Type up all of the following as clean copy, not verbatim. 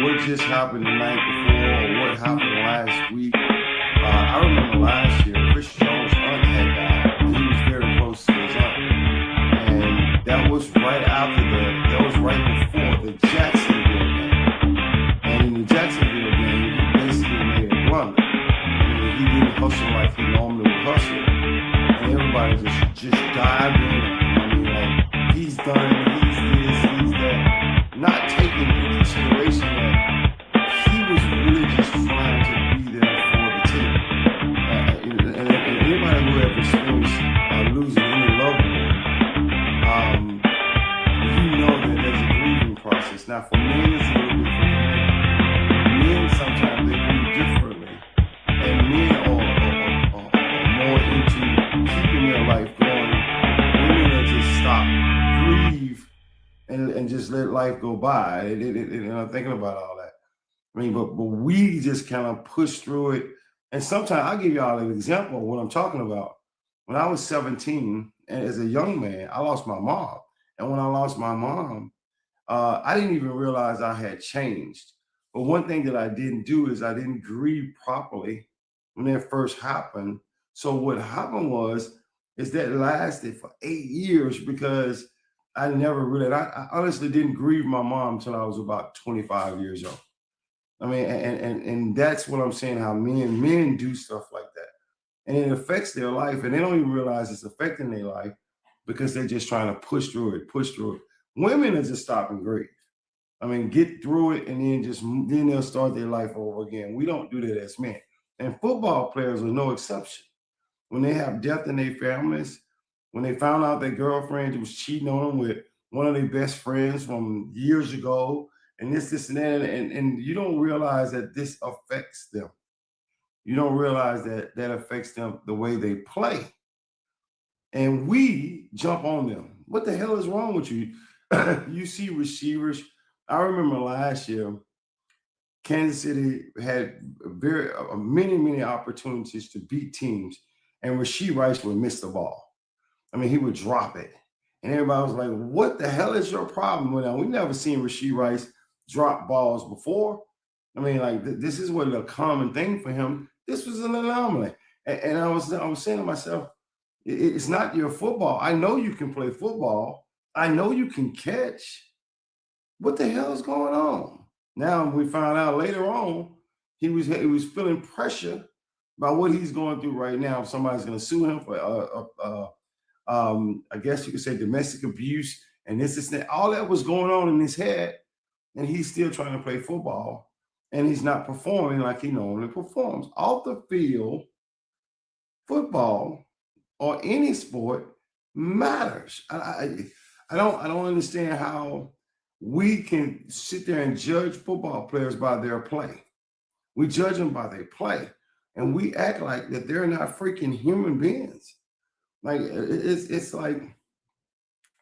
what just happened the night before or what happened last week. I remember last year, Chris Jones' aunt had died, and he was very close to his aunt. And that was right before the Jacksonville game. And in the Jacksonville game, he basically made a blunder. I mean, he didn't hustle like he normally would hustle. And everybody just dived in. I mean, like, he's done, he's this, he's that. Not taking into consideration that he was really just trying to be there for the team. And anybody who ever experienced losing any loved one, you know that there's a grieving process. Now, for men, it's a little different. Men sometimes they grieve differently, and men are more into keeping their life going. Women that just stop, grieve, and just let life go by. And I'm thinking about all that. I mean, but we just kind of push through it. And sometimes I'll give y'all an example of what I'm talking about. When I was 17, and as a young man, I lost my mom. And when I lost my mom, I didn't even realize I had changed. But one thing that I didn't do is I didn't grieve properly when that first happened. So what happened is that lasted for 8 years because I honestly didn't grieve my mom until I was about 25 years old. I mean, and that's what I'm saying, how men do stuff like that. And it affects their life, and they don't even realize it's affecting their life because they're just trying to push through it. Women are just stop and grieve. I mean, get through it, and then they'll start their life over again. We don't do that as men. And football players are no exception. When they have death in their families, when they found out their girlfriend was cheating on them with one of their best friends from years ago, and this, and that, and you don't realize that this affects them. You don't realize that that affects them the way they play. And we jump on them. What the hell is wrong with you? You see receivers. I remember last year, Kansas City had many opportunities to beat teams, and Rasheed Rice would miss the ball. I mean, he would drop it. And everybody was like, what the hell is your problem with that? We've never seen Rasheed Rice drop balls before. I mean, like, this is what a common thing for him. This was an anomaly. And I was saying to myself, it's not your football. I know you can play football. I know you can catch. What the hell is going on? Now we found out later on he was feeling pressure by what he's going through right now. If somebody's going to sue him for, I guess you could say, domestic abuse and this, that, all that was going on in his head, and he's still trying to play football, and he's not performing like he normally performs off the field. Football or any sport matters. I don't understand how we can sit there and judge football players by their play. We judge them by their play, and we act like that they're not freaking human beings. Like it's like,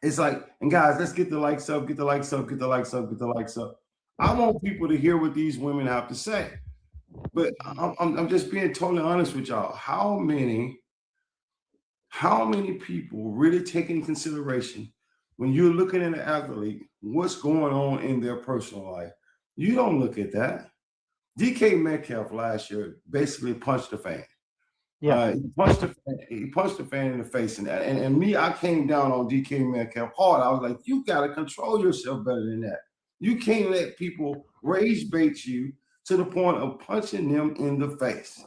and guys, let's get the likes up, get the likes up, get the likes up, get the likes up. I want people to hear what these women have to say, but I'm just being totally honest with y'all. How many people really take into consideration when you're looking at an athlete, what's going on in their personal life? You don't look at that. DK Metcalf last year basically punched the fan. Yeah. He punched the fan in the face. And me, I came down on DK Metcalf hard. I was like, you got to control yourself better than that. You can't let people rage bait you to the point of punching them in the face.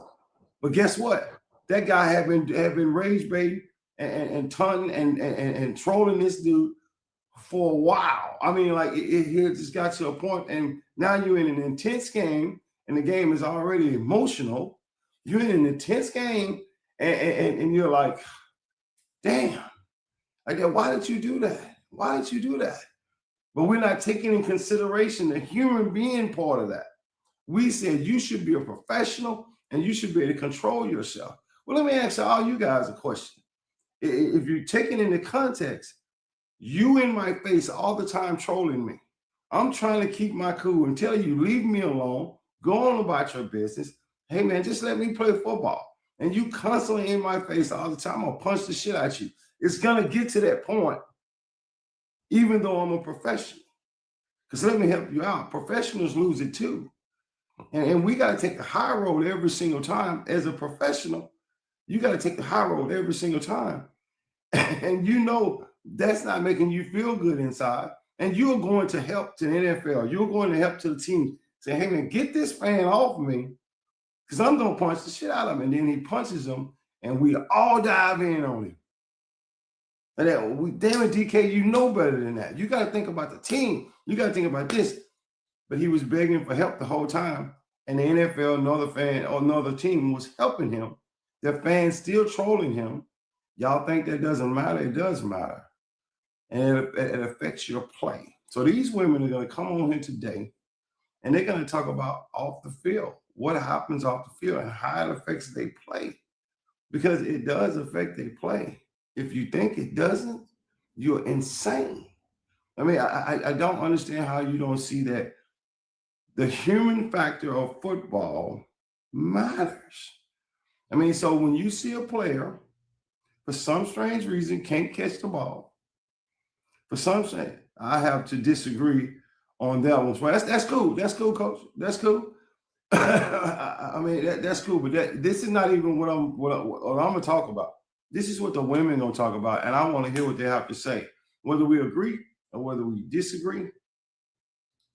But guess what? That guy had been rage baiting and taunting and trolling this dude for a while. I mean, like, it just got to a point, and now you're in an intense game, and the game is already emotional. You're in an intense game, and you're like, damn, like, why did you do that? Why did you do that? But we're not taking in consideration the human being part of that. We said you should be a professional and you should be able to control yourself. Well, let me ask all you guys a question. If you take it into context, you in my face all the time trolling me. I'm trying to keep my cool and tell you, leave me alone, go on about your business. Hey, man, just let me play football. And you constantly in my face all the time. I'm going to punch the shit at you. It's going to get to that point, even though I'm a professional. Because let me help you out. Professionals lose it too. And we got to take the high road every single time. As a professional, you got to take the high road every single time. And you know that's not making you feel good inside. And you're going to help to the NFL. You're going to help to the team. Say, hey man, get this fan off me, because I'm going to punch the shit out of him. And then he punches him, and we all dive in on him. And then, damn it, DK, you know better than that. You got to think about the team. You got to think about this. But he was begging for help the whole time. And the NFL, another fan or another team was helping him. The fans still trolling him. Y'all think that doesn't matter? It does matter. And it affects your play. So these women are going to come on here today, and they're going to talk about off the field, what happens off the field and how it affects their play. Because it does affect their play. If you think it doesn't, you're insane. I mean, I don't understand how you don't see that the human factor of football matters. I mean, so when you see a player, for some strange reason, can't catch the ball, for some strange, I have to disagree on that one. Well, that's cool. That's cool, coach. That's cool. I mean, that's cool. But this is not even what I'm going to talk about. This is what the women are going to talk about, and I want to hear what they have to say. Whether we agree or whether we disagree,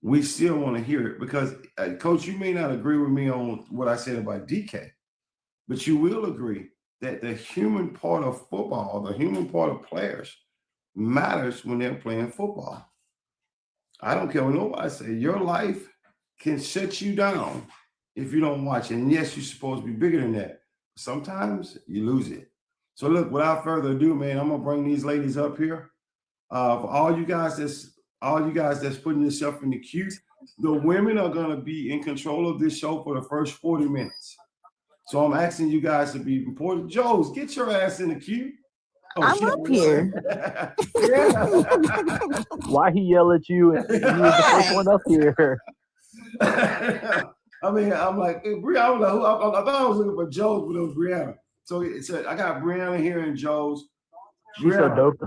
we still want to hear it, because, Coach, you may not agree with me on what I said about DK, but you will agree that the human part of football, the human part of players, matters when they're playing football. I don't care what nobody say. Your life can shut you down if you don't watch it. And yes, you're supposed to be bigger than that. Sometimes you lose it. So look, without further ado, man, I'm gonna bring these ladies up here. For all you guys that's putting yourself in the queue, the women are gonna be in control of this show for the first 40 minutes. So I'm asking you guys to be important. Joes, get your ass in the queue. Oh, I'm up here. Why he yell at you and you was the first one up here? I mean, I'm like, hey, Brianna, I thought I was looking for Joes, but it was Brianna. So I got Brianna here and Joes. She's so dope.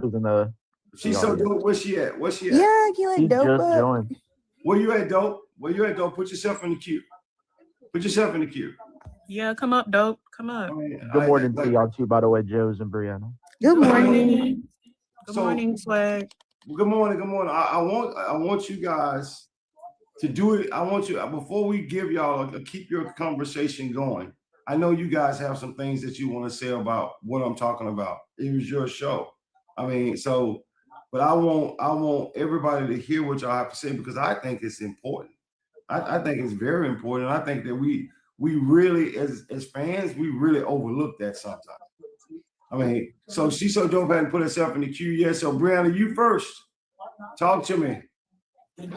She's so dope. Where's she at? Yeah, you ain't dope. Just joined. Where you at, dope? Put yourself in the queue. Yeah, come up, dope. Come up. Good morning to y'all too, by the way, Joes and Brianna. Good morning. Good morning, Swag. Good morning. I want you guys to do it. I want you, before we give y'all keep your conversation going. I know you guys have some things that you want to say about what I'm talking about. It was your show. I mean, so, but I want everybody to hear what y'all have to say, because I think it's important. I think it's very important. I think that we really, as fans, we really overlook that sometimes. I mean, so she's so dope, hadn't put herself in the queue yet. So Brianna, you first. Talk to me.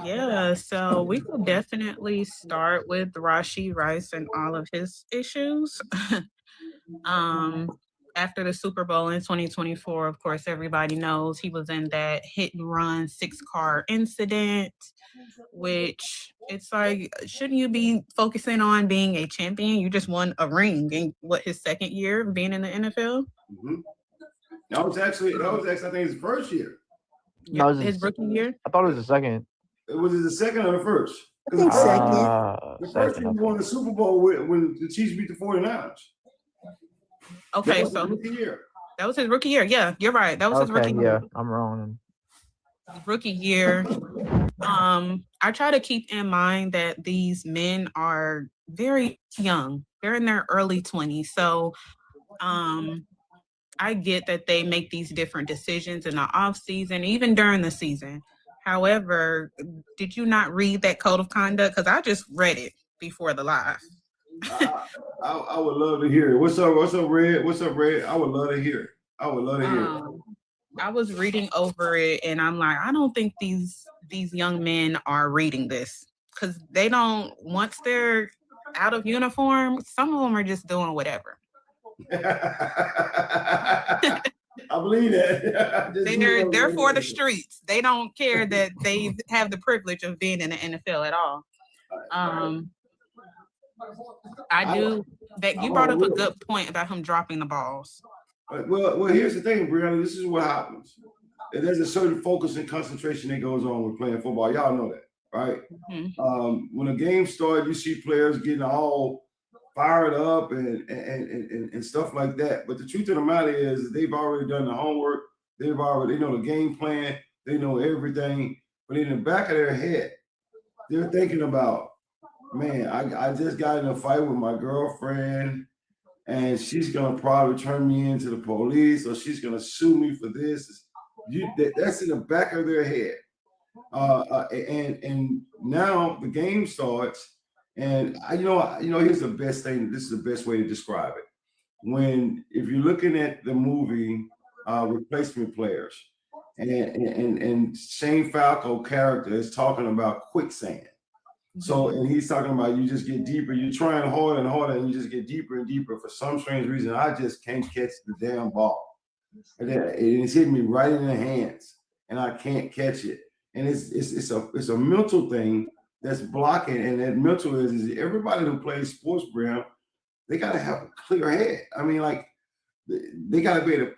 Yeah, so we could definitely start with Rashee Rice and all of his issues. After the Super Bowl in 2024, of course, everybody knows he was in that hit and run 6-car incident, which it's like, shouldn't you be focusing on being a champion? You just won a ring in his second year of being in the NFL? Mm-hmm. That was actually, I think, his first year. No, his rookie year? I thought it was the second. Was it the second or the first? I think second. The first year he won the Super Bowl when the Chiefs beat the 49ers. Okay, that was his rookie year. Yeah, you're right. That was his rookie year. Yeah, I'm wrong. Rookie year. I try to keep in mind that these men are very young. They're in their early 20s. So I get that they make these different decisions in the off season, even during the season. However, did you not read that code of conduct? Because I just read it before the live. I would love to hear it. What's up, Red? I would love to hear it. I was reading over it, and I'm like, I don't think these young men are reading this, because they don't, once they're out of uniform, some of them are just doing whatever. I believe that. They're for the streets. They don't care that they have the privilege of being in the NFL at all. You brought up a good point about him dropping the balls. Well, here's the thing, Brianna. This is what happens. There's a certain focus and concentration that goes on with playing football. Y'all know that, right? Mhm. When a game starts, you see players getting all fired up and stuff like that. But the truth of the matter is, they've already done the homework. They know the game plan. They know everything. But in the back of their head, they're thinking about, man, I just got in a fight with my girlfriend, and she's gonna probably turn me into the police, or she's gonna sue me for this. That's in the back of their head. And now the game starts, and here's the best thing. This is the best way to describe it. If you're looking at the movie Replacement Players, and Shane Falco character is talking about quicksand. So, and he's talking about you just get deeper. You're trying harder and harder, and you just get deeper and deeper. For some strange reason, I just can't catch the damn ball, and it's hitting me right in the hands, and I can't catch it. And it's a mental thing that's blocking. And that mental is everybody who plays sports, Brown, they got to have a clear head. I mean, like they got to be able to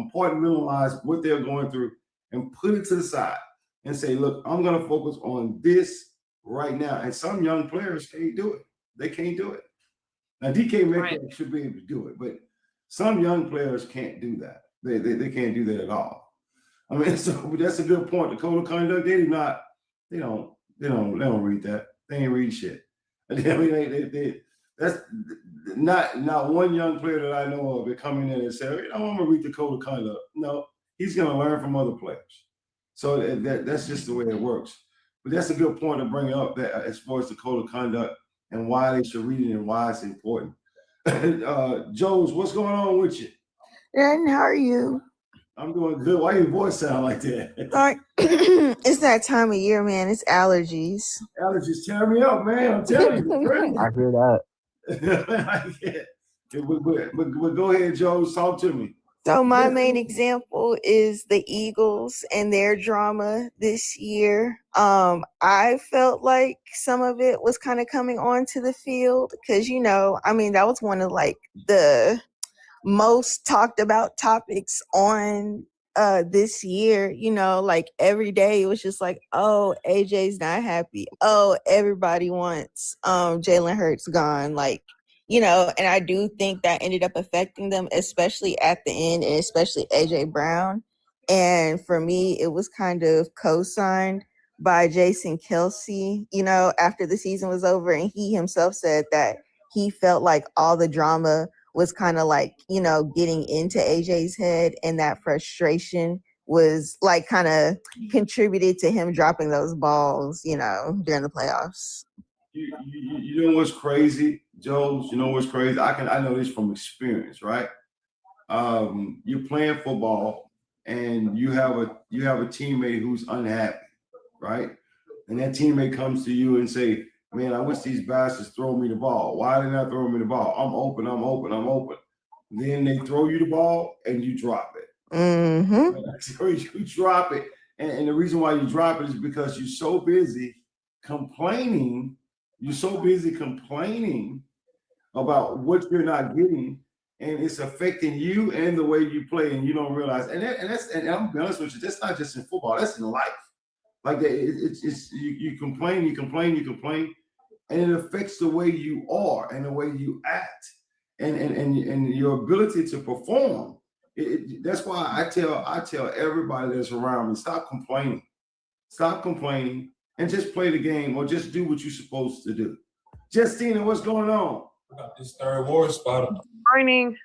compartmentalize what they're going through and put it to the side and say, look, I'm going to focus on this right now. And some young players can't do it. They can't do it. Now, DK Metcalf should be able to do it, but some young players can't do that. They can't do that at all. I mean, so that's a good point. The code of conduct, they don't read that. They ain't read shit. I mean, that's not one young player that I know of that come in there and say, I'm gonna read the code of conduct. No, he's gonna learn from other players. So that's just the way it works. But that's a good point to bring up, that as far as the code of conduct and why they should read it and why it's important. Joes, what's going on with you? And how are you? I'm doing good. Why your voice sound like that? Like, it's that time of year, man. It's allergies. Allergies tear me up, man. I'm telling you. I hear that. But go ahead, Joes. Talk to me. So my main example is the Eagles and their drama this year. I felt like some of it was kind of coming onto the field because, that was one of like the most talked about topics on this year. Like every day it was just like, oh, AJ's not happy. Oh, everybody wants Jalen Hurts gone. Like, and I do think that ended up affecting them, especially at the end, and especially AJ Brown. And for me, it was kind of co-signed by Jason Kelsey, after the season was over. And he himself said that he felt like all the drama was kind of like, getting into AJ's head, and that frustration was like kind of contributed to him dropping those balls, during the playoffs. You know what's crazy, Joe? You know what's crazy? I know this from experience, right? You're playing football and you have a teammate who's unhappy, right? And that teammate comes to you and say, man, I wish these bastards throw me the ball. Why are they not throwing me the ball? I'm open. Then they throw you the ball and you drop it. Mm-hmm. So you drop it. And the reason why you drop it is because you're so busy complaining. You're so busy complaining about what you're not getting, and it's affecting you and the way you play, and you don't realize. And I'm be honest with you, that's not just in football. That's in life. Like that, you complain, and it affects the way you are and the way you act, and your ability to perform. That's why I tell everybody that's around me, stop complaining, and just play the game, or just do what you're supposed to do. Justina, what's going on? Got this third war spot. Morning.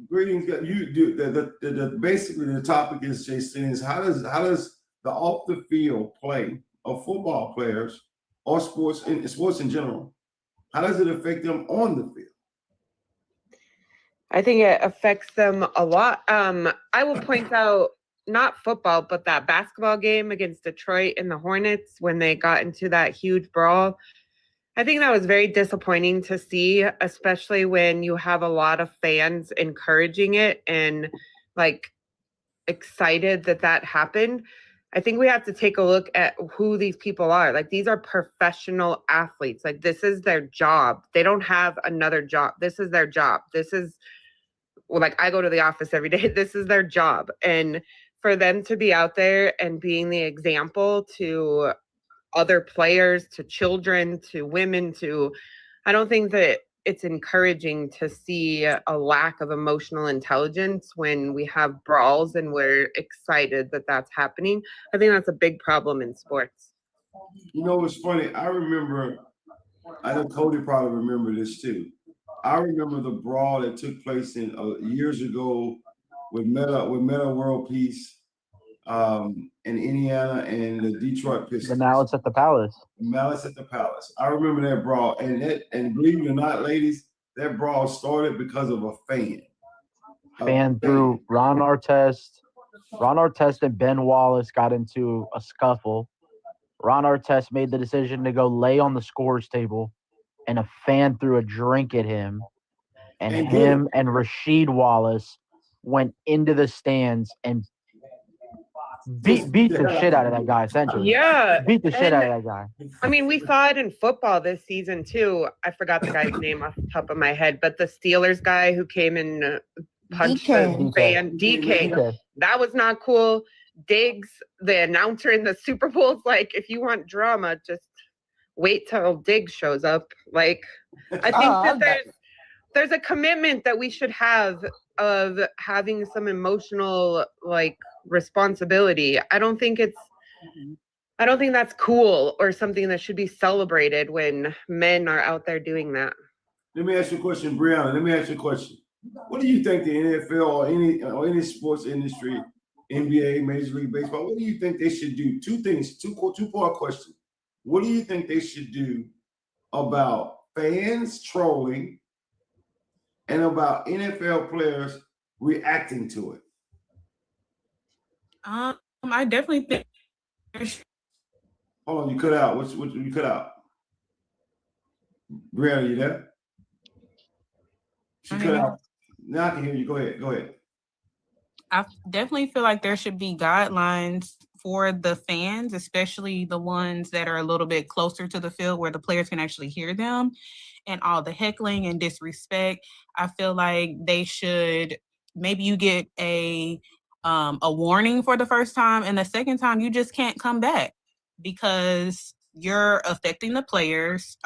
Greetings. You do basically the topic is, Jason, is how does the off the field play of football players or sports in general, how does it affect them on the field? I think it affects them a lot. I will point out, not football, but that basketball game against Detroit and the Hornets when they got into that huge brawl. I think that was very disappointing to see, especially when you have a lot of fans encouraging it and like excited that happened. I think we have to take a look at who these people are. Like, these are professional athletes. Like, this is their job. They don't have another job. This is their job. This is, well, like, I go to the office every day. This is their job. And for them to be out there and being the example to other players, to children, to women, I don't think that it's encouraging to see a lack of emotional intelligence when we have brawls and we're excited that that's happening. I think that's a big problem in sports. You know what's funny? I know Cody probably remember this too. I remember the brawl that took place in years ago with Meta World Peace in Indiana and the Detroit Pistons. The Malice at the Palace. Malice at the Palace. I remember that brawl, and believe it or not, ladies, that brawl started because of a fan. Fan through Ron Artest. Ron Artest and Ben Wallace got into a scuffle. Ron Artest made the decision to go lay on the scores table, and a fan threw a drink at him. And him and Rasheed Wallace went into the stands and beat the shit out of that guy, essentially. Yeah. Beat the shit out of that guy. I mean, we saw it in football this season, too. I forgot the guy's name off the top of my head, but the Steelers guy who came and punched the fan, DK. That was not cool. Diggs, the announcer in the Super Bowl, is like, if you want drama, just wait till Diggs shows up. Like, I think that there's a commitment that we should have of having some emotional, like, responsibility. I don't think that's cool or something that should be celebrated when men are out there doing that. Let me ask you a question, Brianna. Let me ask you a question. What do you think the NFL or any sports industry, NBA, Major League Baseball, what do you think they should do? Two-part question. What do you think they should do about fans trolling and about NFL players reacting to it? I definitely think. Hold on, you cut out. What you cut out? Brianna, you there? She cut out. Now I can hear you. Go ahead. I definitely feel like there should be guidelines for the fans, especially the ones that are a little bit closer to the field where the players can actually hear them, and all the heckling and disrespect. I feel like they should, maybe you get a warning for the first time, and the second time you just can't come back because you're affecting the players.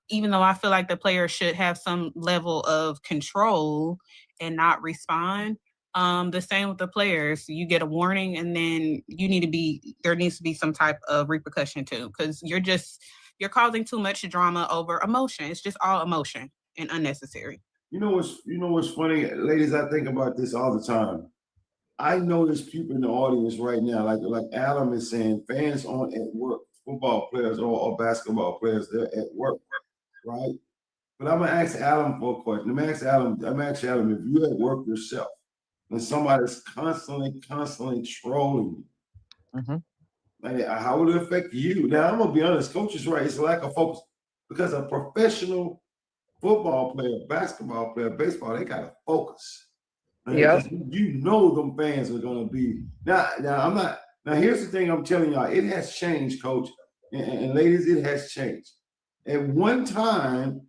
Even though I feel like the players should have some level of control and not respond. The same with the players. You get a warning, and then there needs to be some type of repercussion too, because you're causing too much drama over emotion. It's just all emotion and unnecessary. You know what's funny, ladies? I think about this all the time. I know there's people in the audience right now, like Adam is saying, fans aren't at work. Football players or basketball players, they're at work, right? But I'm gonna ask Adam for a question. I'm gonna ask Adam if you're at work yourself and somebody's constantly trolling you, like, how would it affect you? Now I'm gonna be honest, Coach is right. It's a lack of focus because a professional football player, basketball player, baseball, they gotta focus. Yeah, you know them fans are gonna be now. I'm not. Now here's the thing I'm telling y'all. It has changed, Coach, and ladies. It has changed. At one time,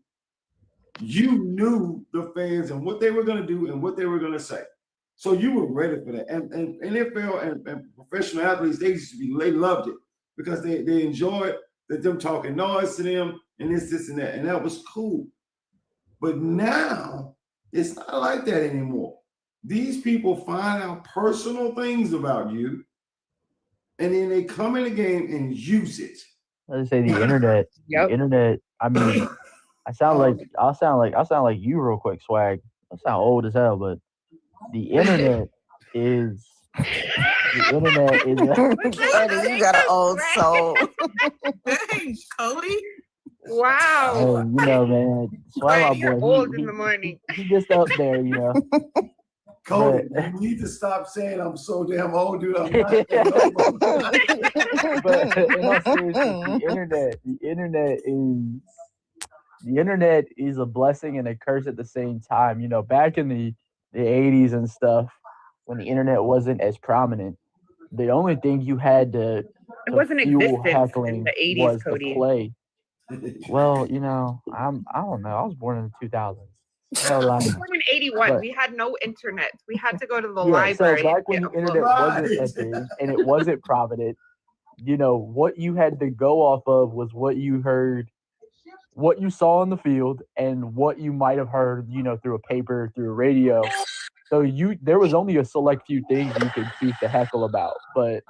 you knew the fans and what they were gonna do and what they were gonna say, so you were ready for that. And NFL and professional athletes, they loved it because they enjoyed them talking noise to them and this and that, and that was cool. But now it's not like that anymore. These people find out personal things about you, and then they come in the game and use it. Let's say the internet. Yep. The internet. I mean, I'll sound like you real quick, Swag. I sound old as hell, but the internet is. The internet is. Cody, you got an old soul. Dang, Cody. Wow. You know, man. Swag, my boy. Old in the morning. He's just up there, you know. Cody, you need to stop saying I'm so damn old, dude. I'm not. But in all seriousness, the internet is a blessing and a curse at the same time. You know, back in the 80s and stuff, when the internet wasn't as prominent, the only thing you had to wasn't fuel existence heckling in the 80s, was Cody. the play. Well, you know, I don't know. I was born in the 2000s. Carolina. Born in 81. But- We had no internet. We had to go to the Yeah, library. so back when and the get a internet book. wasn't a thing and it wasn't provident, you know, what you had to go off of was what you heard, what you saw on the field, and what you might have heard, you know, through a paper, through a radio. So there was only a select few things you could speak to heckle about. But,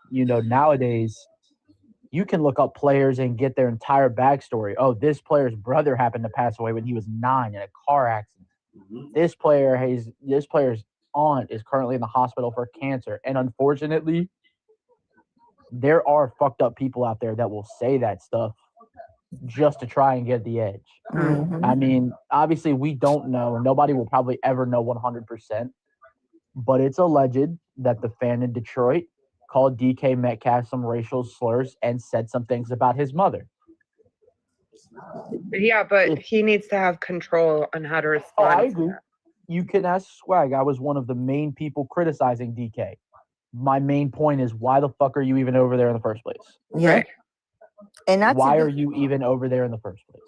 you know, nowadays you can look up players and get their entire backstory. Oh, this player's brother happened to pass away when he was 9 in a car accident. This player's aunt is currently in the hospital for cancer. And unfortunately, there are fucked up people out there that will say that stuff just to try and get the edge. Mhm. I mean, obviously we don't know, and nobody will probably ever know 100%, but it's alleged that the fan in Detroit called DK Metcalf some racial slurs and said some things about his mother. Yeah, but he needs to have control on how to Oh, respond. I to agree. that. You can ask Swag. I was one of the main people criticizing DK. My main point is, why the fuck are you even over there in the first place? Yeah. Right. And not Why to are be, you even over there in the first place?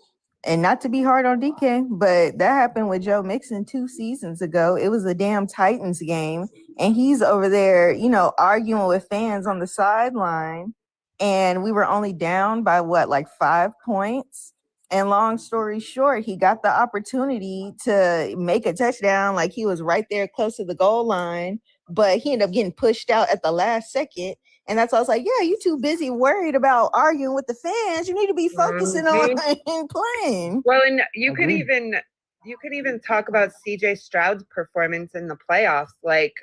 and not to be hard on DK, but that happened with Joe Mixon 2 seasons ago. It was a damn Titans game, and he's over there, you know, arguing with fans on the sideline. And we were only down by what, like 5 points. And long story short, he got the opportunity to make a touchdown, like he was right there close to the goal line, but he ended up getting pushed out at the last second. And that's why I was like, yeah, you too busy worried about arguing with the fans. You need to be focusing on playing. Well, and you could Agreed. even talk about CJ Stroud's performance in the playoffs. Like,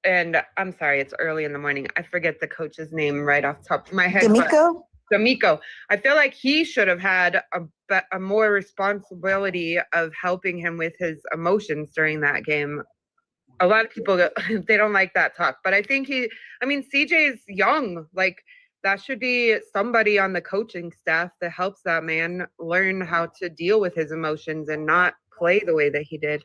and I'm sorry, it's early in the morning. I forget the coach's name right off the top of my head. D'Amico. I feel like he should have had a more responsibility of helping him with his emotions during that game. A lot of people, they don't like that talk, but I think CJ's young. Like, that should be somebody on the coaching staff that helps that man learn how to deal with his emotions and not play the way that he did.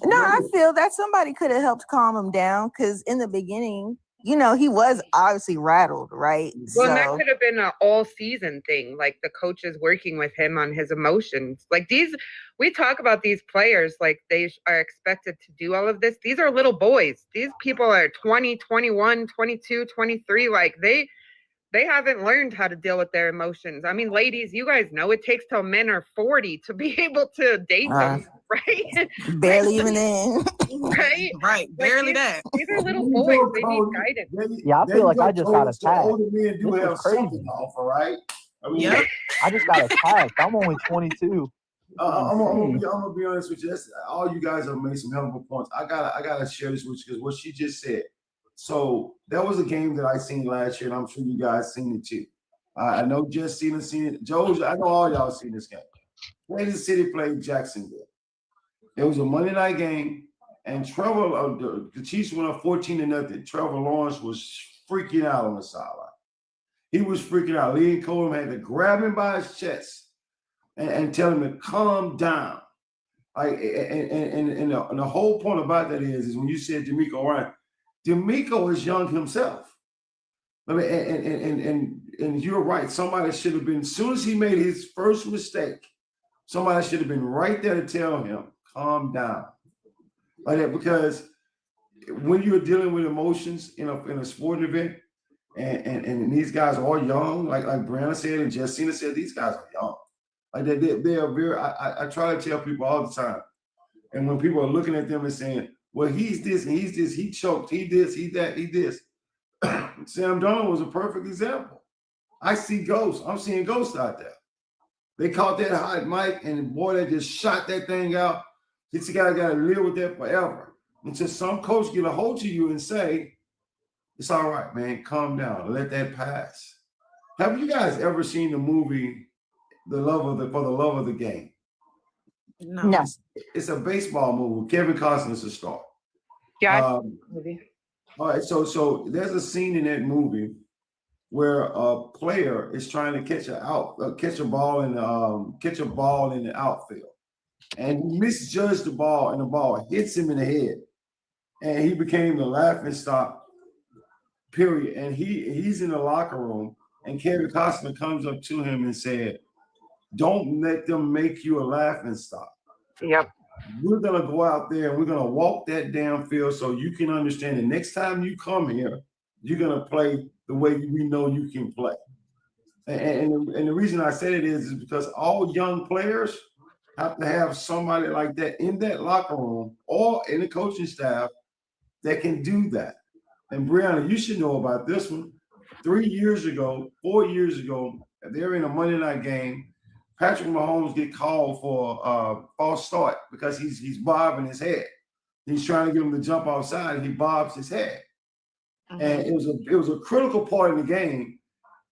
No, I feel that somebody could have helped calm him down, because in the beginning, you know, he was obviously rattled, right? Well, and that could have been an all-season thing, like the coaches working with him on his emotions. Like, we talk about these players like they are expected to do all of this. These are little boys. These people are 20, 21, 22, 23. Like, they haven't learned how to deal with their emotions. I mean, ladies, you guys know it takes till men are 40 to be able to date them, right? Barely even then. Right? Right. Barely that. These are little boys. They need guidance. Yeah, I feel like I just got attacked. Older men do This have is crazy. something to offer, right? I mean, Yep. I just got attacked. I'm only 22. I'm gonna be honest with you. All you guys have made some hell of a points. I gotta share this with you, because what she just said. So that was a game that I seen last year, and I'm sure you guys seen it too. I know Jess seen it. Joe, I know all y'all seen this game. Kansas City played Jacksonville. It was a Monday night game, and Trevor, the Chiefs went up 14-0. Trevor Lawrence was freaking out on the sideline. He was freaking out. Liam Cohen had to grab him by his chest and tell him to calm down. And the whole point about that is when you said D'Amico Ryan, D'Amico is young himself. I mean, and you're right. Somebody should have been, as soon as he made his first mistake, somebody should have been right there to tell him, calm down. Like that, because when you're dealing with emotions in a sporting event, and these guys are all young, like Brianna said and Jessina said, these guys are young. Like they are very. I try to tell people all the time, and when people are looking at them and saying, "Well, he's this and he's this, he choked, he this, he that, he this," Sam Darnold was a perfect example. I see ghosts. I'm seeing ghosts out there. They caught that hot mic, and boy, they just shot that thing out. This guy got to live with that forever. Until some coach get a hold of you and say, "It's all right, man. Calm down. Let that pass." Have you guys ever seen the movie For the Love of the Game? No. It's a baseball movie. Kevin Costner's a star. Yeah. All right, so there's a scene in that movie where a player is trying to catch a ball in the outfield, and he misjudged the ball, and the ball hits him in the head, and he became the laughing stock. Period. And he's in the locker room, and Kevin Costner comes up to him and said, "Don't let them make you a laughing stock." Yep. We're going to go out there and we're going to walk that damn field so you can understand the next time you come here, you're going to play the way we know you can play. And the reason I said it is because all young players have to have somebody like that in that locker room or in the coaching staff that can do that. And Brianna, you should know about this one. 4 years ago, they're in a Monday night game. Patrick Mahomes get called for a false start because he's bobbing his head. He's trying to get him to jump outside, and he bobs his head. Mm-hmm. And it was a critical part in the game,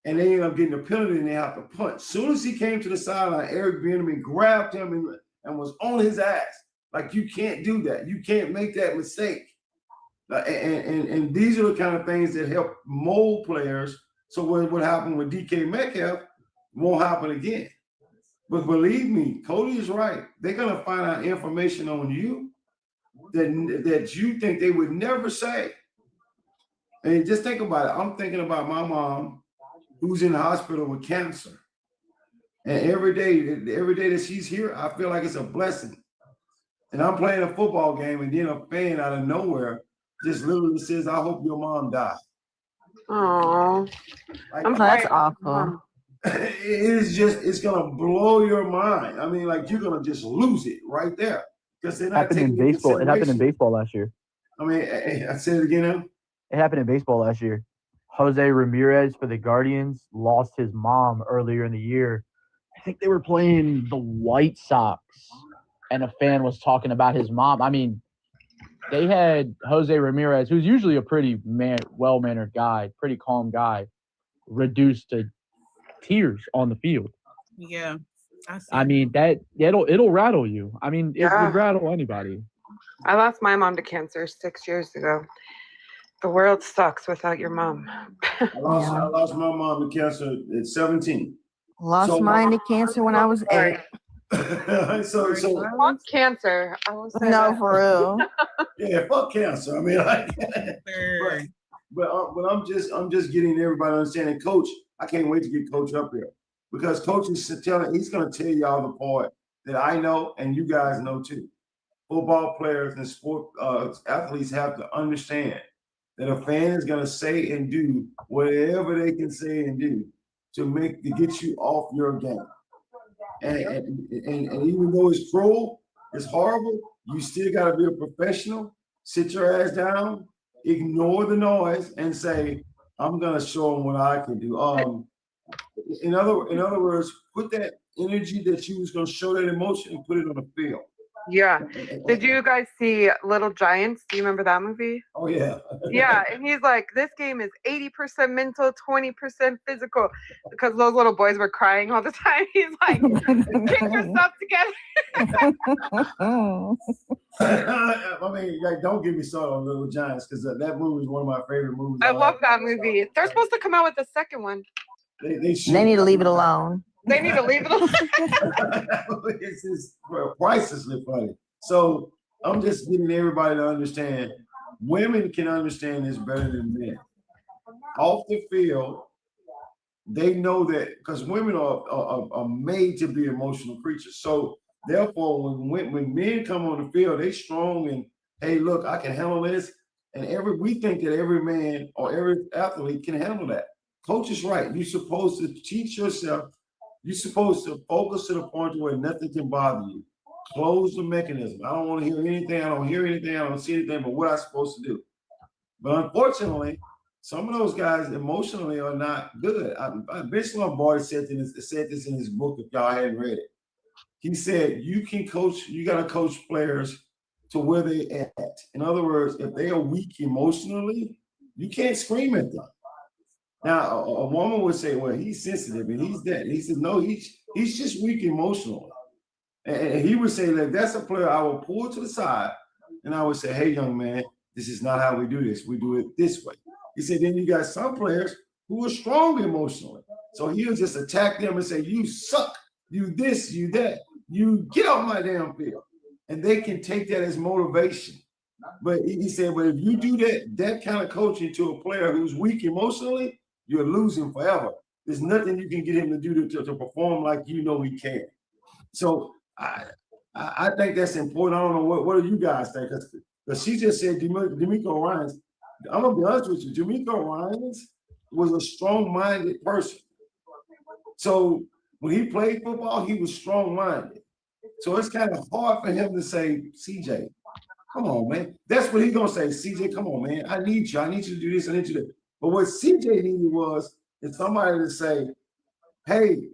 and they ended up getting a penalty, and they have to punt. As soon as he came to the sideline, Eric Bieniemy grabbed him and was on his ass. Like, you can't do that. You can't make that mistake. And these are the kind of things that help mold players. So what happened with DK Metcalf won't happen again. But believe me, Cody is right. They're gonna find out information on you that you think they would never say. And just think about it. I'm thinking about my mom, who's in the hospital with cancer. And every day that she's here, I feel like it's a blessing. And I'm playing a football game, and then a fan out of nowhere just literally says, "I hope your mom dies." Oh, that's awful. It's gonna blow your mind. I mean, like, you're gonna just lose it right there because they're not happened in baseball. It happened in baseball last year. I mean, I said it again now. It happened in baseball last year. Jose Ramirez for the Guardians lost his mom earlier in the year. I think they were playing the White Sox, and a fan was talking about his mom. I mean, they had Jose Ramirez, who's usually a pretty well-mannered guy, pretty calm guy, reduced to tears on the field. Yeah. I mean, it'll rattle you. I mean, it would rattle anybody. I lost my mom to cancer 6 years ago. The world sucks without your mom. I lost my mom to cancer at 17. Lost mine to cancer when I was 8. so fuck cancer. I will say no, that. for real. Yeah, fuck cancer. I mean, like, but I'm just getting everybody understanding. Coach, I can't wait to get Coach up here because Coach is he's going to tell y'all the part that I know and you guys know too. Football players and sport athletes have to understand that a fan is going to say and do whatever they can say and do to get you off your game. And even though it's cruel, it's horrible, you still got to be a professional. Sit your ass down, ignore the noise, and say, "I'm gonna show them what I can do." In other words, put that energy that you was gonna show, that emotion, and put it on the field. Yeah. Did you guys see Little Giants? Do you remember that movie? Oh, yeah. Yeah. And he's like, this game is 80% mental, 20% physical. Because those little boys were crying all the time. He's like, get yourself together. I mean, like, don't get me started on Little Giants because that movie is one of my favorite movies. I love that movie. They're supposed to come out with the second one. They need to leave it alone. They need to leave it alone. It's just pricelessly funny. So I'm just getting everybody to understand women can understand this better than men. Off the field, they know that because women are made to be emotional creatures. So therefore, when men come on the field, they strong and, hey, look, I can handle this. And we think that every man or every athlete can handle that. Coach is right. You're supposed to teach yourself. You're supposed to focus to the point where nothing can bother you. Close the mechanism. I don't want to hear anything. I don't hear anything. I don't see anything but what I'm supposed to do. But unfortunately, some of those guys emotionally are not good. Vince Lombardi said this in his book, if y'all hadn't read it. He said, you got to coach players to where they at. In other words, if they are weak emotionally, you can't scream at them. Now, a woman would say, well, he's sensitive and he's that. And he said, no, he's just weak emotionally. And he would say, like, that's a player I will pull to the side and I would say, hey, young man, this is not how we do this. We do it this way. He said, then you got some players who are strong emotionally. So he'll just attack them and say, you suck, you this, you that, you get off my damn field. And they can take that as motivation. But he said, but if you do that kind of coaching to a player who's weak emotionally, you're losing forever. There's nothing you can get him to do to perform like you know he can. So I think that's important. I don't know what do you guys think? Because she just said D'Amico Ryans. I'm gonna be honest with you. D'Amico Ryans was a strong-minded person. So when he played football, he was strong-minded. So it's kind of hard for him to say, CJ, come on, man. That's what he's gonna say. CJ, come on, man. I need you. I need you to do this. I need you to. But what CJ needed was somebody to say, hey,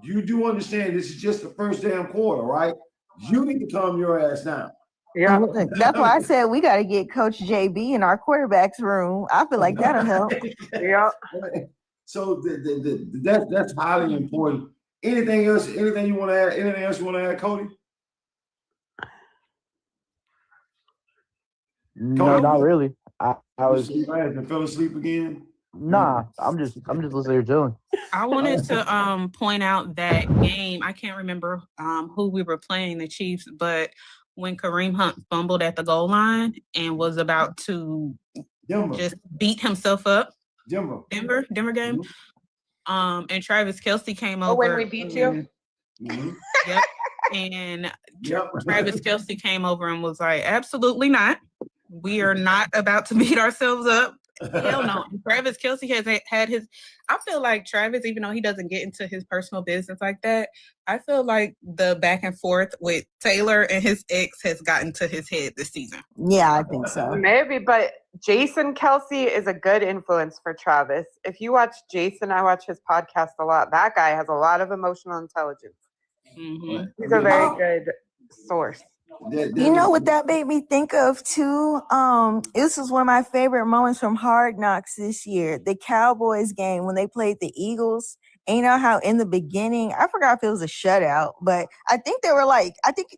you do understand this is just the first damn quarter, right? You need to calm your ass down. Yeah. That's why I said we got to get Coach JB in our quarterback's room. I feel like that'll help. Yeah. So that's highly important. Anything else? Anything you want to add? Anything else you want to add, Cody? No, not really. I was fell asleep again. Nah, I'm just listening here chilling. I wanted to point out that game. I can't remember who we were playing, the Chiefs, but when Kareem Hunt fumbled at the goal line and was about to just beat himself up. Denver game. Mm-hmm. And Travis Kelce came over. When we beat you? Mm-hmm. Yep. And Travis Kelce came over and was like, absolutely not. We are not about to beat ourselves up. Hell no. Travis Kelce has had his, I feel like Travis, even though he doesn't get into his personal business like that, I feel like the back and forth with Taylor and his ex has gotten to his head this season. Yeah, I think so. Maybe, but Jason Kelce is a good influence for Travis. If you watch Jason, I watch his podcast a lot. That guy has a lot of emotional intelligence. Mm-hmm. He's a very good source. You know what that made me think of too? This was one of my favorite moments from Hard Knocks this year. The Cowboys game when they played the Eagles. And you know how in the beginning, I forgot if it was a shutout, but I think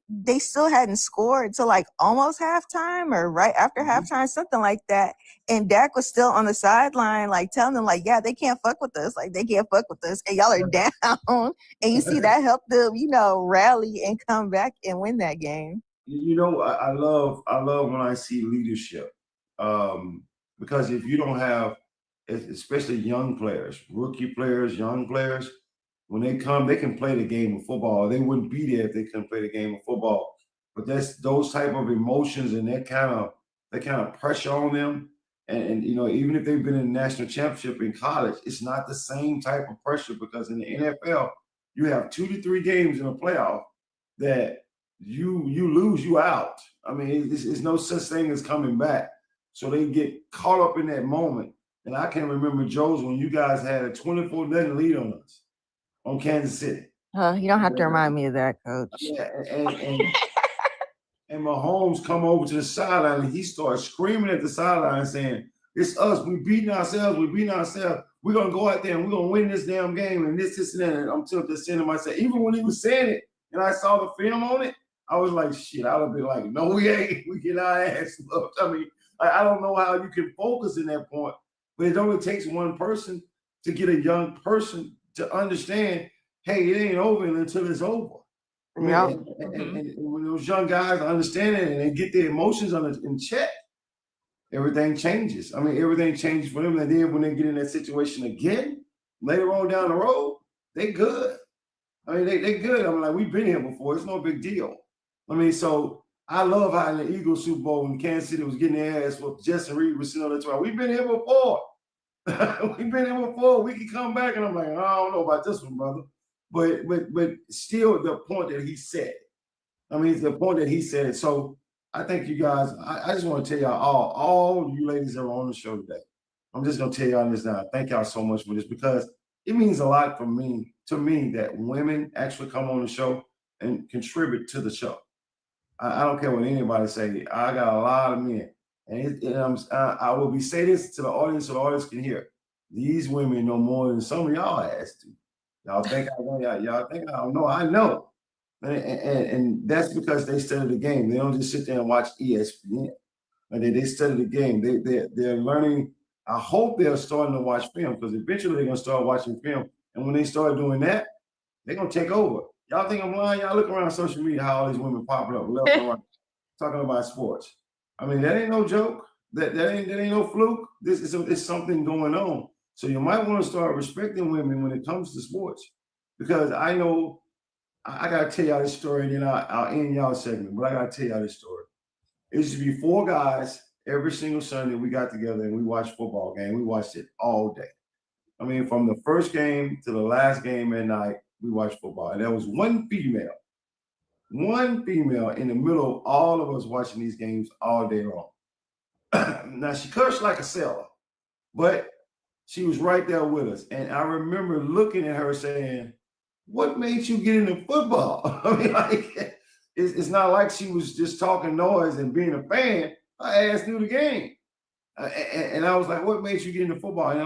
they still hadn't scored until like almost halftime or right after halftime, something like that. And Dak was still on the sideline, like telling them like, yeah, they can't fuck with us. Like they can't fuck with us. And y'all are down. And you see that helped them, rally and come back and win that game. I love when I see leadership, because if you don't have, especially young players, rookie players, young players, when they come, they can play the game of football. They wouldn't be there if they couldn't play the game of football. But that's those type of emotions and that kind of pressure on them. And even if they've been in the national championship in college, it's not the same type of pressure because in the NFL, you have 2 to 3 games in a playoff that you lose, you out. I mean, it's no such thing as coming back. So they get caught up in that moment. And I can remember, Joe's, when you guys had a 24-0 lead on us on Kansas City. You don't have to remind me of that, Coach. Yeah, and Mahomes come over to the sideline and he starts screaming at the sideline saying, it's us. We're beating ourselves. We're going to go out there and we're going to win this damn game and this, and that. And I'm just saying to myself, even when he was saying it and I saw the film on it, I was like, shit, I would have been like, no, we ain't. We get our ass whooped. I mean, I don't know how you can focus in that point, but it only takes one person to get a young person to understand, hey, it ain't over until it's over. Yeah. And when those young guys understand it and they get their emotions in check, everything changes. I mean, everything changes for them. And then when they get in that situation again, later on down the road, they good. I mean, they good. I mean, like, we've been here before. It's no big deal. I mean, so I love how in the Eagles Super Bowl when Kansas City was getting their ass whooped, Justin Reed was sitting on the 12. We've been here before. We've been here before. We can come back. And I'm like, I don't know about this one, brother. But still the point that he said. I mean, it's the point that he said it. So I think you guys, I just want to tell y'all all you ladies that are on the show today, I'm just going to tell y'all this now. Thank y'all so much for this because it means a lot to me that women actually come on the show and contribute to the show. I don't care what anybody say. I got a lot of men. And I will say this to the audience so the audience can hear. These women know more than some of y'all ass do. Y'all think I know. Y'all think I don't know. I know. And that's because they study the game. They don't just sit there and watch ESPN. They study the game. They're learning. I hope they're starting to watch film because eventually they're going to start watching film. And when they start doing that, they're going to take over. Y'all think I'm lying? Y'all look around social media how all these women popping up left and right, talking about sports. I mean, that ain't no joke. That ain't no fluke. This is something going on. So you might want to start respecting women when it comes to sports, because I know I gotta tell y'all this story, and then I'll end y'all segment. But I gotta tell y'all this story. It used to be 4 guys every single Sunday. We got together and we watched football game. We watched it all day. I mean, from the first game to the last game at night, we watched football. And there was one female in the middle of all of us watching these games all day long. Now she cursed like a sailor, but she was right there with us. And I remember looking at her saying, "What made you get into football?" I mean, like, it's not like she was just talking noise and being a fan. Her ass knew the game. And I was like, "What made you get into football?" And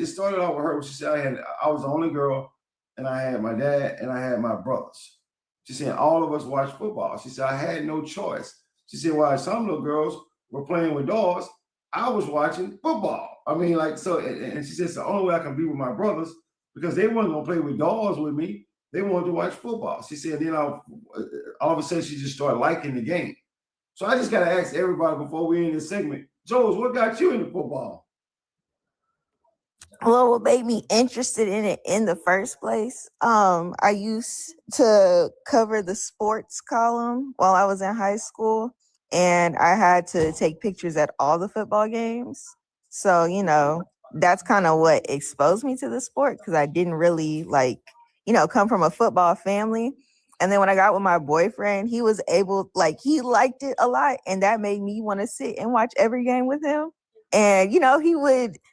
it started out with her. She said, I was the only girl, and I had my dad and I had my brothers. She said, all of us watched football. She said, I had no choice. She said, while some little girls were playing with dolls, I was watching football. I mean, like, so, and she said, it's the only way I can be with my brothers because they weren't going to play with dolls with me. They wanted to watch football. She said, then all of a sudden, she just started liking the game. So I just got to ask everybody before we end this segment, Joes, what got you into football? Well, what made me interested in it in the first place? I used to cover the sports column while I was in high school, and I had to take pictures at all the football games. So, you know, that's kind of what exposed me to the sport because I didn't really come from a football family. And then when I got with my boyfriend, he was able, he liked it a lot, and that made me want to sit and watch every game with him. And,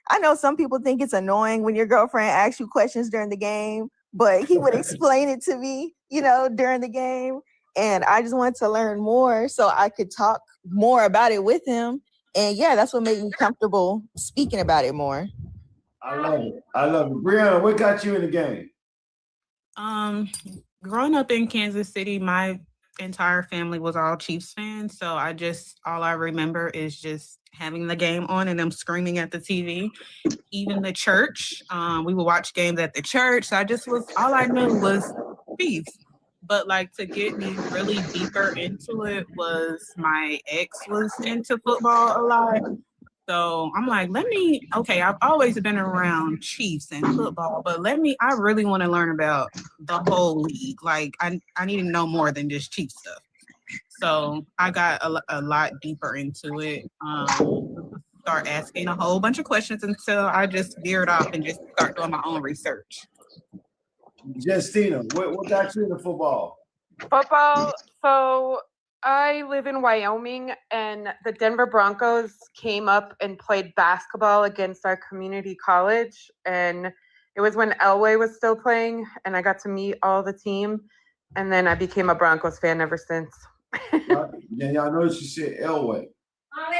I know some people think it's annoying when your girlfriend asks you questions during the game, but he would explain it to me, during the game. And I just wanted to learn more so I could talk more about it with him. And yeah, that's what made me comfortable speaking about it more. I love it. Brianna, what got you in the game? Growing up in Kansas City, my entire family was all Chiefs fans. So all I remember is just having the game on and them screaming at the TV. Even the church, we would watch games at the church. So all I knew was Chiefs. But to get me really deeper into it was my ex was into football a lot. So I'm like, I've always been around Chiefs and football, but I really want to learn about the whole league. I need to know more than just Chiefs stuff. So I got a lot deeper into it. Start asking a whole bunch of questions until I just veered off and just start doing my own research. Justina, what got you into football? Football. So I live in Wyoming, and the Denver Broncos came up and played basketball against our community college. And it was when Elway was still playing, and I got to meet all the team. And then I became a Broncos fan ever since. Yeah, y'all noticed you said Elway.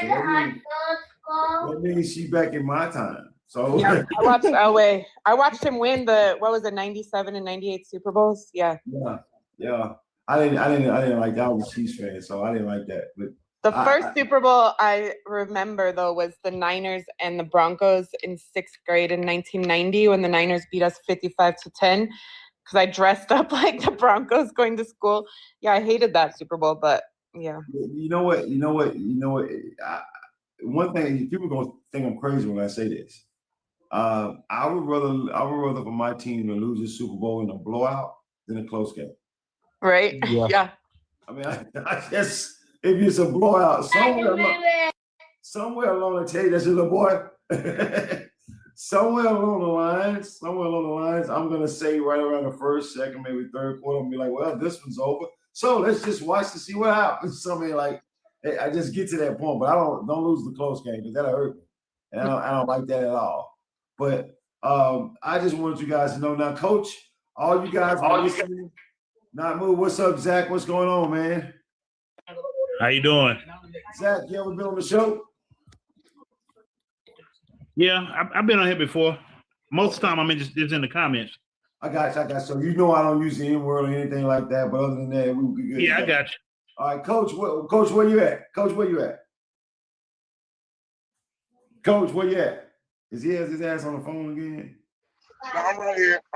That means she back in my time. So yeah, I watched Elway. I watched him win the 97 and 98 Super Bowls. Yeah. I didn't like that. I was a Chiefs fan, so I didn't like that. But the first Super Bowl I remember though was the Niners and the Broncos in 6th grade in 1990 when the Niners beat us 55-10. Because I dressed up like the Broncos going to school. Yeah, I hated that Super Bowl, but yeah. You know what? One thing, people are gonna think I'm crazy when I say this. I would rather for my team to lose a Super Bowl in a blowout than a close game. Right? Yeah. I mean, I guess if it's a blowout, somewhere along the table, that's your little boy. Somewhere along the lines, I'm gonna say right around the first, second, maybe third quarter, I'm gonna be like, well, this one's over. So let's just watch to see what happens. So I mean, I just get to that point, but I don't lose the close game because that'll hurt me, and I don't like that at all. But I just wanted you guys to know now, Coach. All you guys are listening. Not move. What's up, Zach? What's going on, man? How you doing? Zach, you ever been on the show? Yeah, I've been on here before. Most of the time, I'm just in the comments. I got you. So I don't use the N-word or anything like that, but other than that, we good. Yeah, I got you. All right, Coach, where you at? Coach, where you at? Coach, where you at? Is he has his ass on the phone again? No, I'm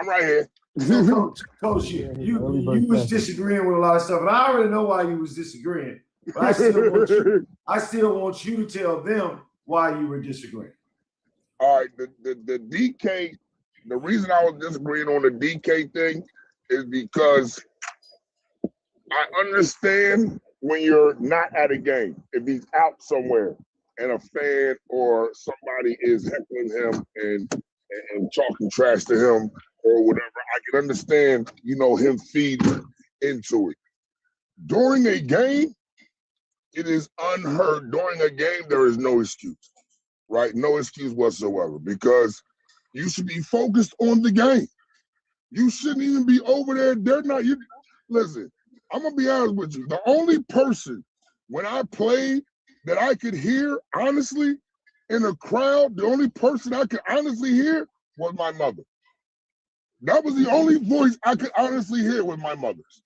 right here. So, Coach, you was disagreeing with a lot of stuff, and I already know why you was disagreeing. But I still want you to tell them why you were disagreeing. All right, the DK. The reason I was disagreeing on the DK thing is because I understand when you're not at a game. If he's out somewhere and a fan or somebody is heckling him and talking trash to him or whatever, I can understand, him feeding into it. During a game, it is unheard. During a game, there is no excuse, right? No excuse whatsoever, because you should be focused on the game. You shouldn't even be over there. They're not. Listen, I'm gonna be honest with you. The only person when I played that I could hear honestly in a crowd, the only person I could honestly hear was my mother. That was the only voice I could honestly hear was my mother's.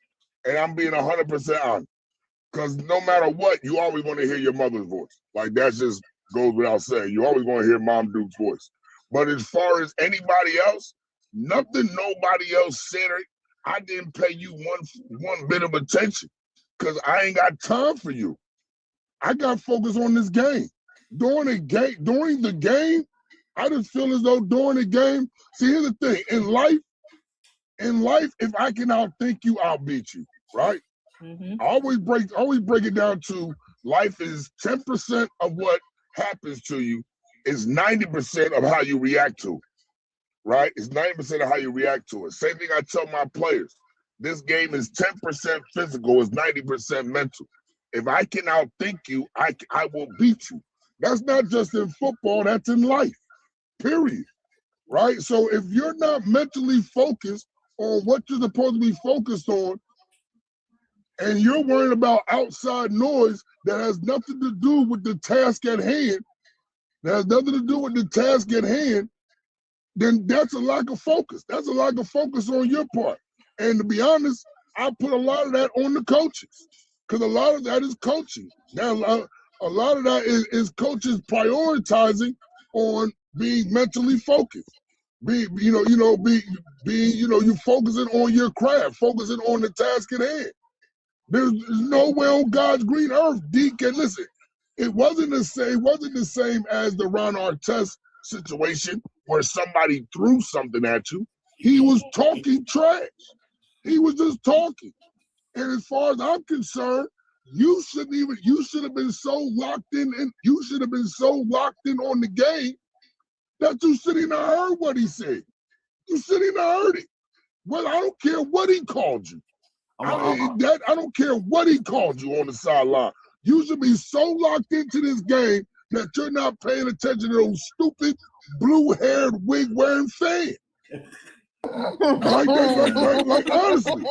And I'm being 100% honest. Because no matter what, you always want to hear your mother's voice. Like, that just goes without saying. You always want to hear Mom Duke's voice. But as far as anybody else, nothing nobody else said, I didn't pay you one bit of attention because I ain't got time for you. I got focused on this game. During the game, I just feel as though during the game, see, here's the thing. In life, if I can outthink you, I'll beat you, right? Mm-hmm. I always break it down to life is 10% of what happens to you is 90% of how you react to it, right? It's 90% of how you react to it. Same thing I tell my players. This game is 10% physical, it's 90% mental. If I can outthink you, I will beat you. That's not just in football, that's in life, period, right? So if you're not mentally focused on what you're supposed to be focused on, and you're worrying about outside noise that has nothing to do with the task at hand, then that's a lack of focus. That's a lack of focus on your part. And to be honest, I put a lot of that on the coaches, because a lot of that is coaching. Now, a lot of that is coaches prioritizing on being mentally focused. You focusing on your craft, focusing on the task at hand. There's nowhere on God's green earth, Deacon. Listen, it wasn't the same as the Ron Artest situation where somebody threw something at you. He was talking trash. He was just talking. And as far as I'm concerned, you should have been so locked in, and you should have been so locked in on the game that you shouldn't have heard what he said. You shouldn't have heard it. Well, I don't care what he called you. I don't care what he called you on the sideline. You should be so locked into this game that you're not paying attention to those stupid blue-haired wig-wearing fans. Like honestly,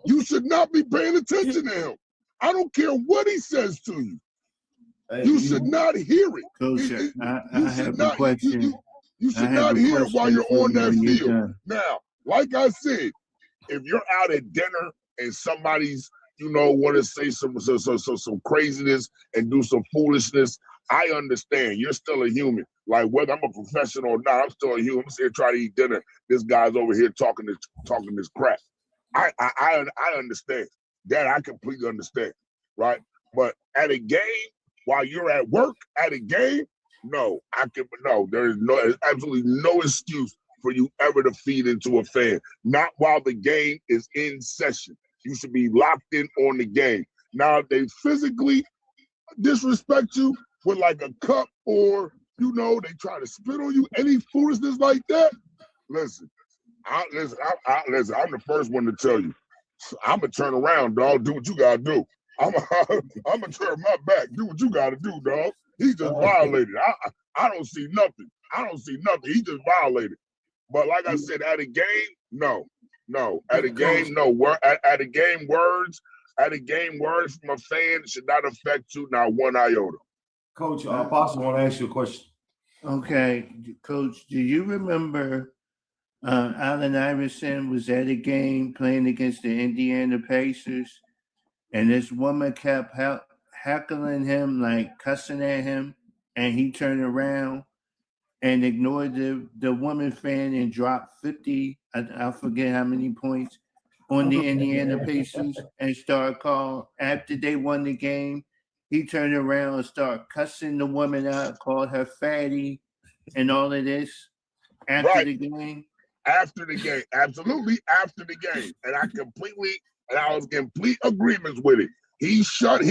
you should not be paying attention to him. I don't care what he says to you. You should not hear it. Coach, I have a question. You should not hear it while you're on that field. Now, like I said, if you're out at dinner and somebody's, want to say some craziness and do some foolishness, I understand. You're still a human. Like, whether I'm a professional or not, I'm still a human. I'm here trying to eat dinner. This guy's over here talking this crap. I understand. That I completely understand, right? But at a game, while you're at work, at a game, there's absolutely no excuse for you ever to feed into a fan. Not while the game is in session. You should be locked in on the game. Now, if they physically disrespect you with like a cup, or they try to spit on you, any foolishness like that, listen, I'm the first one to tell you, I'm gonna turn around, dog. Do what you gotta do. I'm gonna turn my back. Do what you gotta do, dog. He just violated. I don't see nothing. He just violated. But like I said, at a game, no. At a game, no. At a game, words from a fan should not affect you, not one iota. Coach, Apostle want to ask you a question. Okay, Coach, do you remember Allen Iverson was at a game playing against the Indiana Pacers, and this woman kept heckling him, like cussing at him, and he turned around and ignored the woman fan and dropped 50, I forget how many points, on the Indiana Pacers, and started calling, after they won the game, he turned around and started cussing the woman out, called her fatty, and all of this after the game. After the game, absolutely after the game. And I completely and I was in complete agreements with it. He shut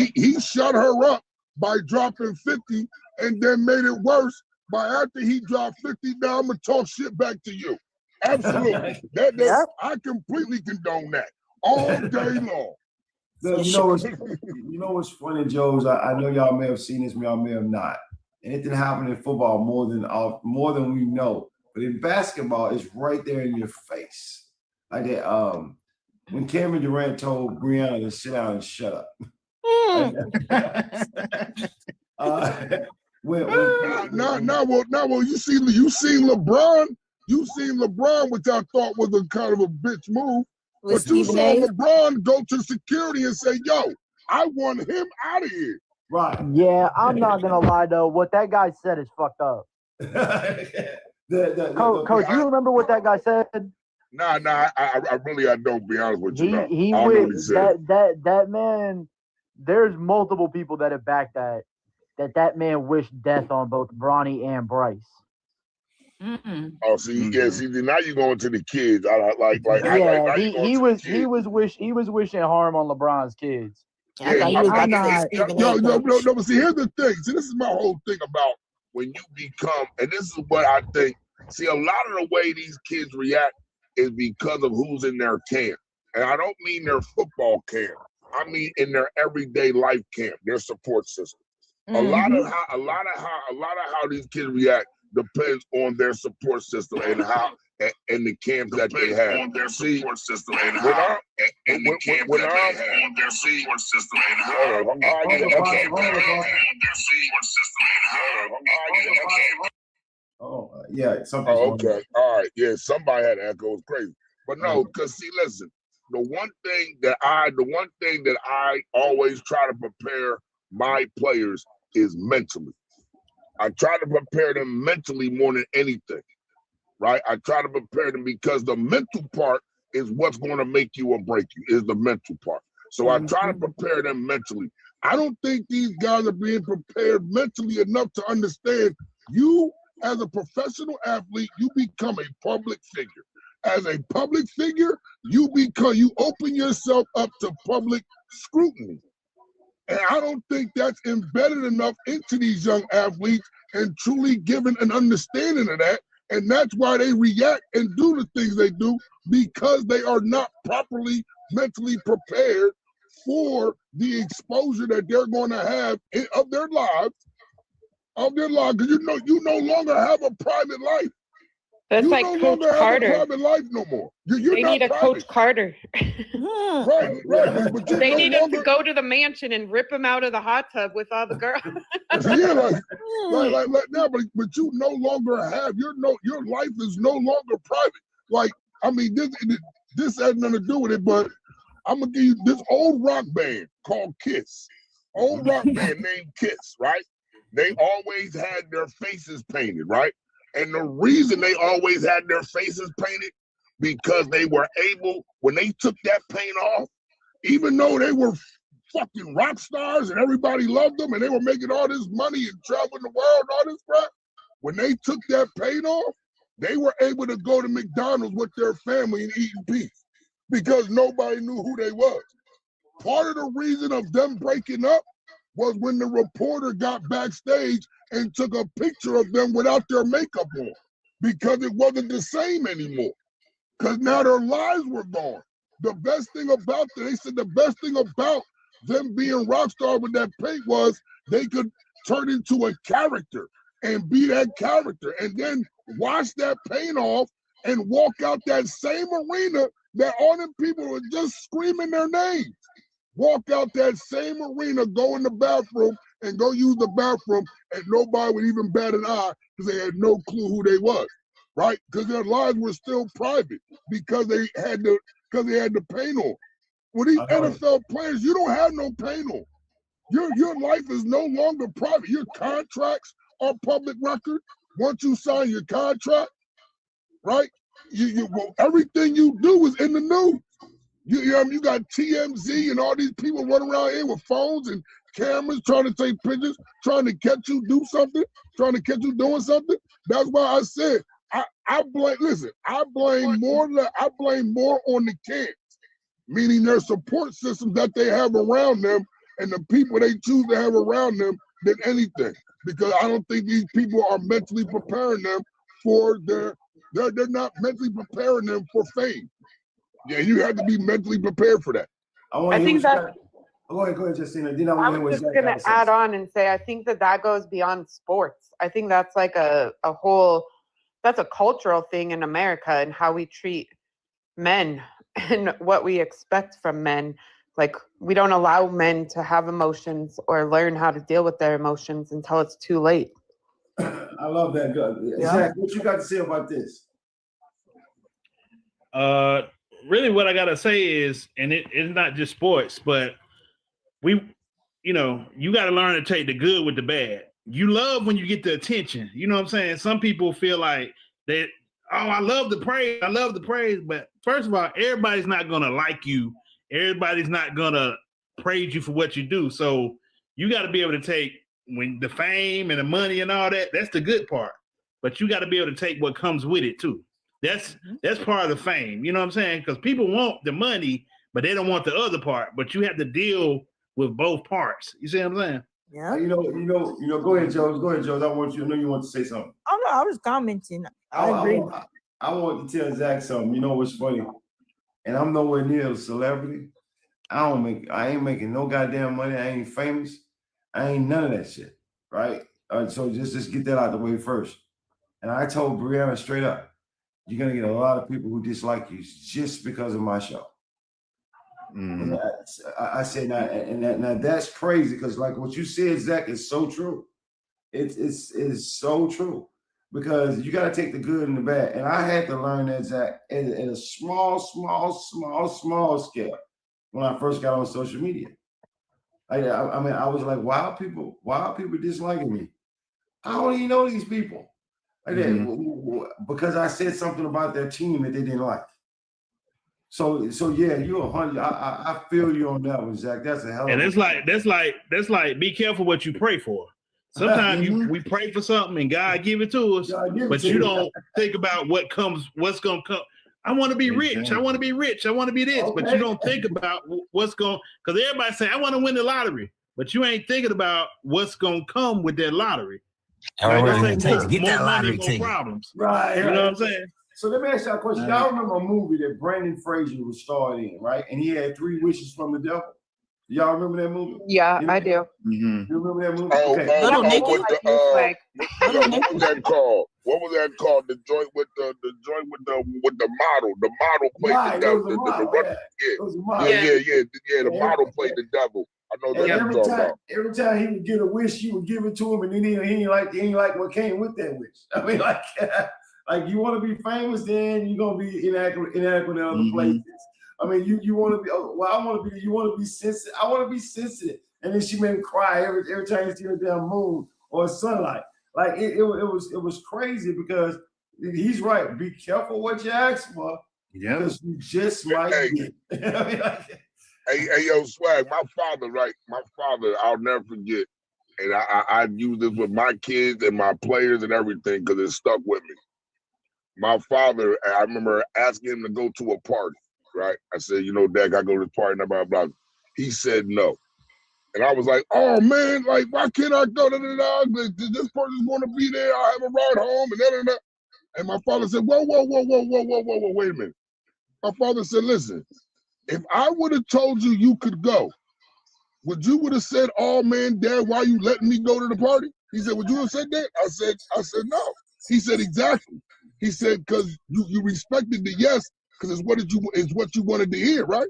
her up by dropping 50 and then made it worse by after he dropped 50, now I'm gonna talk shit back to you. Absolutely. I completely condone that all day long. You know what's funny, Joes? I know y'all may have seen this, y'all may have not. Anything happen in football more than we know. But in basketball, it's right there in your face. Like that, when Kevin Durant told Brianna to sit down and shut up. Well, you seen LeBron. You seen LeBron, which I thought was a kind of a bitch move. But you saw LeBron go to security and say, "Yo, I want him out of here." Right. Yeah, I'm not gonna lie though. What that guy said is fucked up. Coach, you remember what that guy said? Nah, I really don't. Be honest with you. He that man. There's multiple people that have backed that man wished death on both Bronny and Bryce. Mm-mm. Oh, see, now you're going to the kids. He was wishing harm on LeBron's kids. But see, here's the thing. See, this is my whole thing about when you become, and this is what I think. See, a lot of the way these kids react is because of who's in their camp, and I don't mean their football camp. I mean in their everyday life camp, their support system. A lot of how these kids react depends on their support system and how and the camps that they have. On their support system and how and the camp that they have. On their support system and how and the camp that they have. Their support system and how. Oh yeah, something. Oh, okay, all right, yeah. Somebody had an echo. It's crazy, but no, because see, listen. The one thing that I always try to prepare my players is mentally. I try to prepare them mentally more than anything, right? I try to prepare them because the mental part is what's going to make you or break you, is the mental part. So I try to prepare them mentally. I don't think these guys are being prepared mentally enough to understand you as a professional athlete, you become a public figure. As a public figure, you open yourself up to public scrutiny. And I don't think that's embedded enough into these young athletes and truly given an understanding of that. And that's why they react and do the things they do, because they are not properly mentally prepared for the exposure that they're going to have of their lives. Because you no longer have a private life. That's you like no Coach longer Carter. have a private life no more. They need a private. Coach Carter. Right. But they need him to go to the mansion and rip him out of the hot tub with all the girls. But you no longer have your life is no longer private. Like, I mean, this has nothing to do with it, but I'm gonna give you this old rock band called Kiss. Old rock band named Kiss, right? They always had their faces painted, right? And the reason they always had their faces painted, because they were able, when they took that paint off, even though they were fucking rock stars and everybody loved them and they were making all this money and traveling the world, all this crap, when they took that paint off, they were able to go to McDonald's with their family and eat in peace because nobody knew who they was. Part of the reason of them breaking up was when the reporter got backstage and took a picture of them without their makeup on, because it wasn't the same anymore. Because now their lives were gone. The best thing about them being rock star with that paint was they could turn into a character and be that character, and then wash that paint off and walk out that same arena that all them people were just screaming their names. Walk out that same arena, go in the bathroom, and go use the bathroom, and nobody would even bat an eye because they had no clue who they was, right? Because their lives were still private because they had the paint on. With these NFL players, you don't have no paint on. Your life is no longer private. Your contracts are public record. Once you sign your contract, right? Everything you do is in the news. You got TMZ and all these people running around here with phones and cameras trying to take pictures, trying to catch you do something, trying to catch you doing something. That's why I said I blame more on the camps meaning their support system that they have around them and the people they choose to have around them than anything. Because I don't think these people are mentally preparing them for they're not mentally preparing them for fame. Yeah, you have to be mentally prepared for that. I think that. Go ahead, Justina. Then I was just going to add on and say, I think that goes beyond sports. I think that's like a whole, that's a cultural thing in America and how we treat men and what we expect from men. Like, we don't allow men to have emotions or learn how to deal with their emotions until it's too late. I love that. Zach, what you got to say about this? Really what I got to say is, and it's not just sports, but you got to learn to take the good with the bad. You love when you get the attention. You know what I'm saying? Some people feel like that, I love the praise. But first of all, everybody's not going to like you. Everybody's not going to praise you for what you do. So you got to be able to take when the fame and the money and all that, that's the good part. But you got to be able to take what comes with it too. That's part of the fame. You know what I'm saying? Because people want the money, but they don't want the other part. But you have to deal with both parts. You see what I'm saying? Yeah. You know. Go ahead, Joe. I know you want to say something. Oh no, I was commenting. I agree. I want to tell Zach something. You know what's funny? And I'm nowhere near a celebrity. I ain't making no goddamn money. I ain't famous. I ain't none of that shit. Right? So just get that out the way first. And I told Brianna straight up, you're gonna get a lot of people who dislike you just because of my show. Mm-hmm. I said now that's crazy because like what you said, Zach, is so true. It's so true because you got to take the good and the bad. And I had to learn that, Zach, at a small scale when I first got on social media. I mean, I was like, why are people disliking me? I don't even know these people. Because I said something about their team that they didn't like. So yeah, you're 100. I feel you on that one, Zach. That's a hell of a. And that's like be careful what you pray for. Sometimes we pray for something and God give it to us, but you don't think about what's gonna come. I want to be rich. I want to be rich. I want to be this, but you don't think about what's going. Because everybody say I want to win the lottery, but you ain't thinking about what's gonna come with that lottery. Get that lottery ticket. Problems. Right. You know what I'm saying? So let me ask y'all a question. Y'all remember a movie that Brandon Fraser was starred in, right? And he had 3 wishes from the devil. Y'all remember that movie? Yeah, I do. You remember that movie? What was that called? What was that called? The joint with the model. The model played the devil. The model played the devil. I know that. Every time he would get a wish, he would give it to him, and then he ain't like what came with that wish. I mean, like you want to be famous, then you're gonna be inadequate in other places. I mean, you want to be. You want to be sensitive. I want to be sensitive, and then she made me cry every time you see a damn moon or sunlight. Like it was crazy because he's right. Be careful what you ask for, because you just might get. I mean, Hey, yo, Swag, my father, I'll never forget. And I use this with my kids and my players and everything because it stuck with me. My father, I remember asking him to go to a party, right? I said, Dad, I go to this party, blah, blah, blah. He said no. And I was like, oh, man, like, why can't I go? This person's going to be there. I'll have a ride home and da. And my father said, whoa, wait a minute. My father said, listen. If I would have told you could go, would have said, oh man, Dad, why are you letting me go to the party? He said, would you have said that? I said no. He said, exactly. He said, because you respected the yes, because it's what you wanted to hear, right?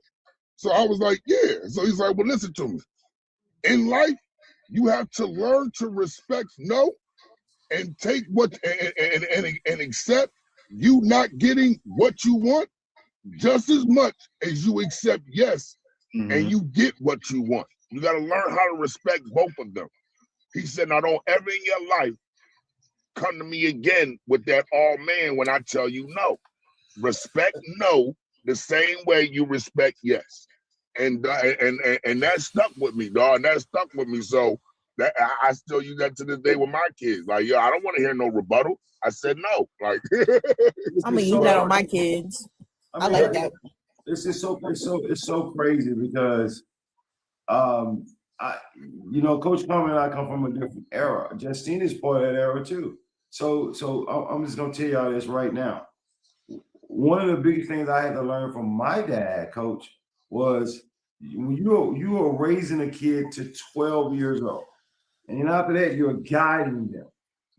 So I was like, yeah. So he's like, well, listen to me. In life, you have to learn to respect no and take and accept you not getting what you want just as much as you accept yes and you get what you want. You got to learn how to respect both of them. He said, now don't ever in your life come to me again with that all man when I tell you no. Respect no the same way you respect yes. And that stuck with me, dog. And that stuck with me. So that I still use that to this day with my kids. Like, I don't want to hear no rebuttal. I said no. Like I'm gonna use that on my kids. I like that. It's just so crazy because Coach Carmen and I come from a different era. Justine is part of that era too. So I'm just gonna tell y'all this right now. One of the biggest things I had to learn from my dad, Coach, was when you are raising a kid to 12 years old, and then after that you're guiding them,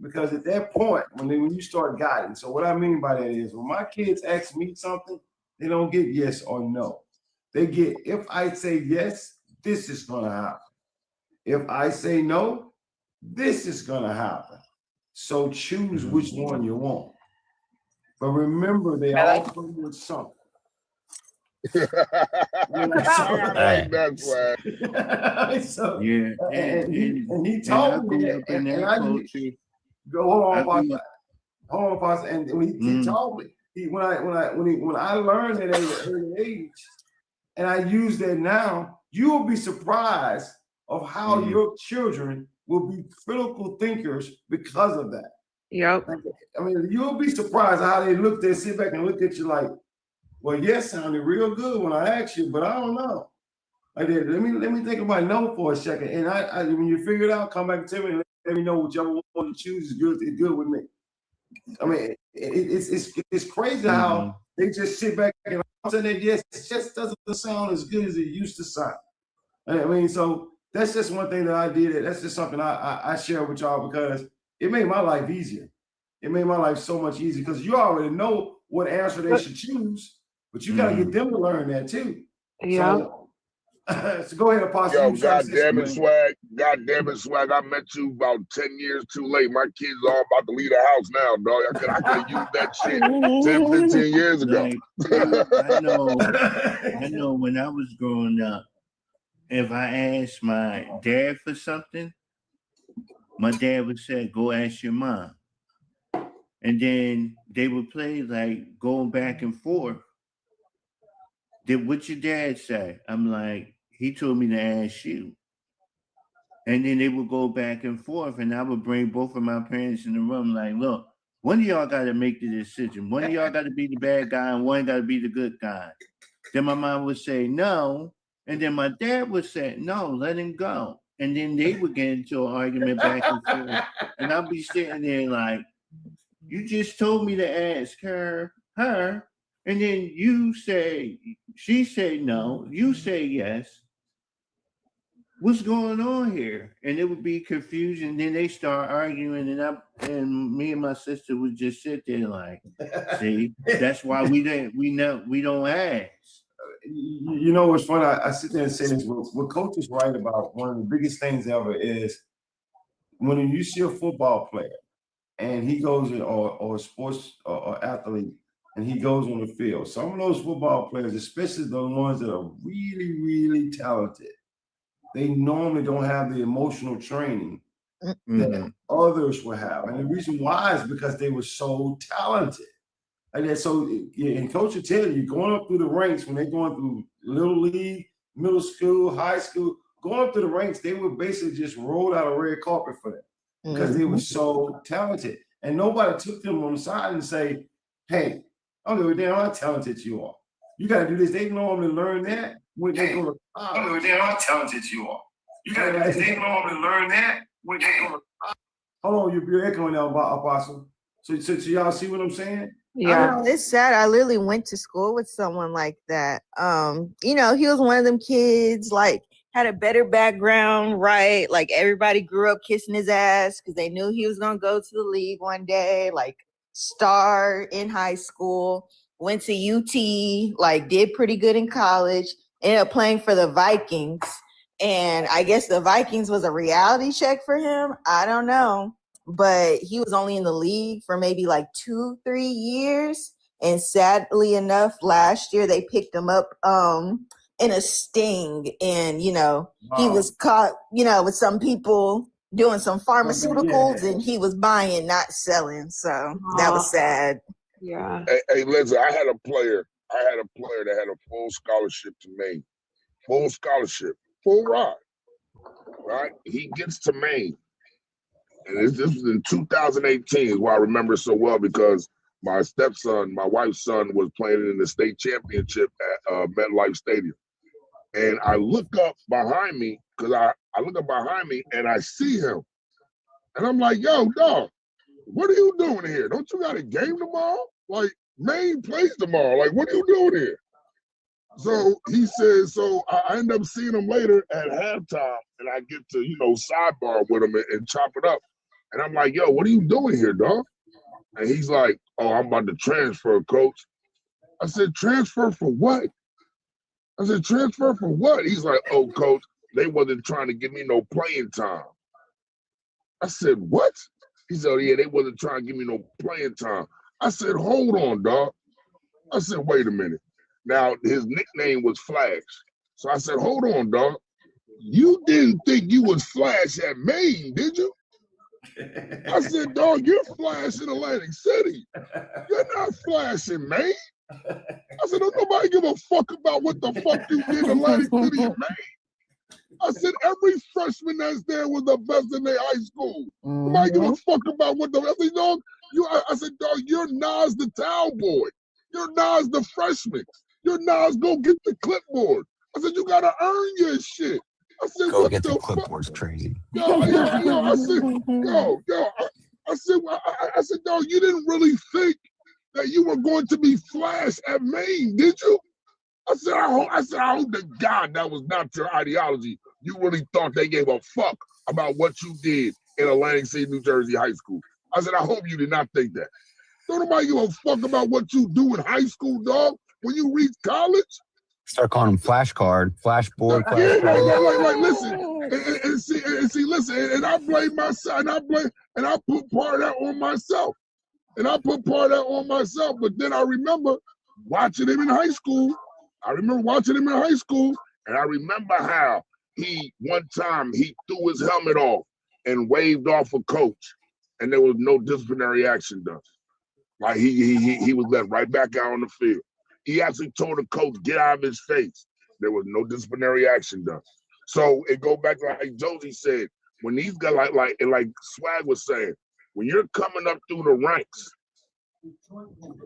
because at that point when you start guiding. So what I mean by that is when my kids ask me something, they don't get yes or no. They get, if I say yes, this is gonna happen. If I say no, this is gonna happen. So choose which one you want. But remember, they all come with something. I like that swag. So, Yeah, and he I told me grew that, up in and that I culture. go hold I on, grew Pastor. up. Hold on, Pastor. And when he told me, when I learned that at an early age, and I use that now, you will be surprised of how your children will be critical thinkers because of that. Yep. I mean, you'll be surprised how they look there, sit back and look at you like, well, yes, sounded real good when I asked you, but I don't know. I did. Let me think about no for a second. And I when you figure it out, come back and tell me and let me know whichever one you choose is good. It's good with me. I mean, it's crazy how they just sit back and all of a sudden it just doesn't sound as good as it used to sound. I mean, so that's just one thing that I did. That's just something I share with y'all because it made my life easier. It made my life so much easier because you already know what answer they should choose, but you got to get them to learn that too. Yeah. So go ahead, Apostle. Yo, God damn it, Swag. God damn it, Swag. I met you about 10 years too late. My kids are all about to leave the house now, dog. I could have used that shit 10, 15 years ago. I know when I was growing up, if I asked my dad for something, my dad would say, go ask your mom. And then they would play like going back and forth. Did what your dad say? I'm like, he told me to ask you. And then they would go back and forth, and I would bring both of my parents in the room, like, look, one of y'all got to make the decision. One of y'all got to be the bad guy, and one got to be the good guy. Then my mom would say no, and then my dad would say no, let him go. And then they would get into an argument back and forth, and I'd be sitting there like, you just told me to ask her, and then she say no, you say yes. What's going on here? And it would be confusion. Then they start arguing, and me and my sister would just sit there like, see, that's why we don't ask. You know what's funny? I sit there and say this. What Coach is right about, one of the biggest things ever is when you see a football player and he goes in, or a sports or athlete, and he goes on the field. Some of those football players, especially the ones that are really, really talented, they normally don't have the emotional training that others will have. And the reason why is because they were so talented. And so, and Coach will tell you, going up through the ranks, when they're going through little league, middle school, high school, going up through the ranks, they would basically just roll out a red carpet for them because they were so talented. And nobody took them on the side and say, hey, I don't give a damn how talented you are. You got to do this. They normally learn that when they go to college. I don't give a damn how talented you are. You got to do this. They normally learn that when they go to college. Hold on, you're echoing now, Apostle. So y'all see what I'm saying? Yeah, it's sad. I literally went to school with someone like that. He was one of them kids, like, had a better background, right? Like, everybody grew up kissing his ass because they knew he was gonna go to the league one day, like, star in high school, went to UT, like, did pretty good in college, ended up playing for the Vikings. And I guess the Vikings was a reality check for him. I don't know. But he was only in the league for maybe like 2-3 years. And sadly enough, last year they picked him up in a sting. And, he was caught, with some people doing some pharmaceuticals and he was buying, not selling. So that was sad. Yeah. Hey, listen, I had a player that had a full scholarship to Maine. Full scholarship, full ride. Right? He gets to Maine. And this was in 2018 is why I remember it so well, because my stepson, my wife's son, was playing in the state championship at MetLife Stadium. And I look up behind me, because I look up behind me and I see him. And I'm like, yo, dog, what are you doing here? Don't you got a game tomorrow? Like, Maine plays tomorrow. Like, what are you doing here? So he says, so I end up seeing him later at halftime, and I get to, sidebar with him and chop it up. And I'm like, yo, what are you doing here, dog? And he's like, oh, I'm about to transfer, coach. I said, transfer for what? I said, transfer for what? He's like, oh, coach, they wasn't trying to give me no playing time. I said, what? He said, oh, yeah, they wasn't trying to give me no playing time. I said, hold on, dog. I said, wait a minute. Now, his nickname was Flash. So I said, hold on, dog. You didn't think you was Flash at Maine, did you? I said, dog, you're Flash in Atlantic City. You're not Flash in Maine. I said, don't nobody give a fuck about what the fuck you did in Atlantic City and Maine. I said, every freshman that's there was the best in their high school. Nobody give a fuck about what I said, dog, I said, dog, you're Nas the towel boy. You're Nas the freshman. You're Nas, go get the clipboard. I said, you gotta earn your shit. I said, Go what get the the clipboard's crazy. I said, dog, you didn't really think that you were going to be Flash at Maine, did you? I said, I hope to God that was not your ideology. You really thought they gave a fuck about what you did in Atlantic City, New Jersey high school. I said, I hope you did not think that. Don't nobody give a fuck about what you do in high school, dog. When you reach college, Start calling them flashcard, flashboard, yeah, flashcard. like listen, and see, listen, and I blame myself, and I put part of that on myself. But then I remember watching him in high school. And I remember how one time he threw his helmet off and waved off a coach, and there was no disciplinary action done. Like he was left right back out on the field. He actually told the coach, get out of his face. There was no disciplinary action done. So it go back like Josie said, when these guys like Swag was saying, when you're coming up through the ranks,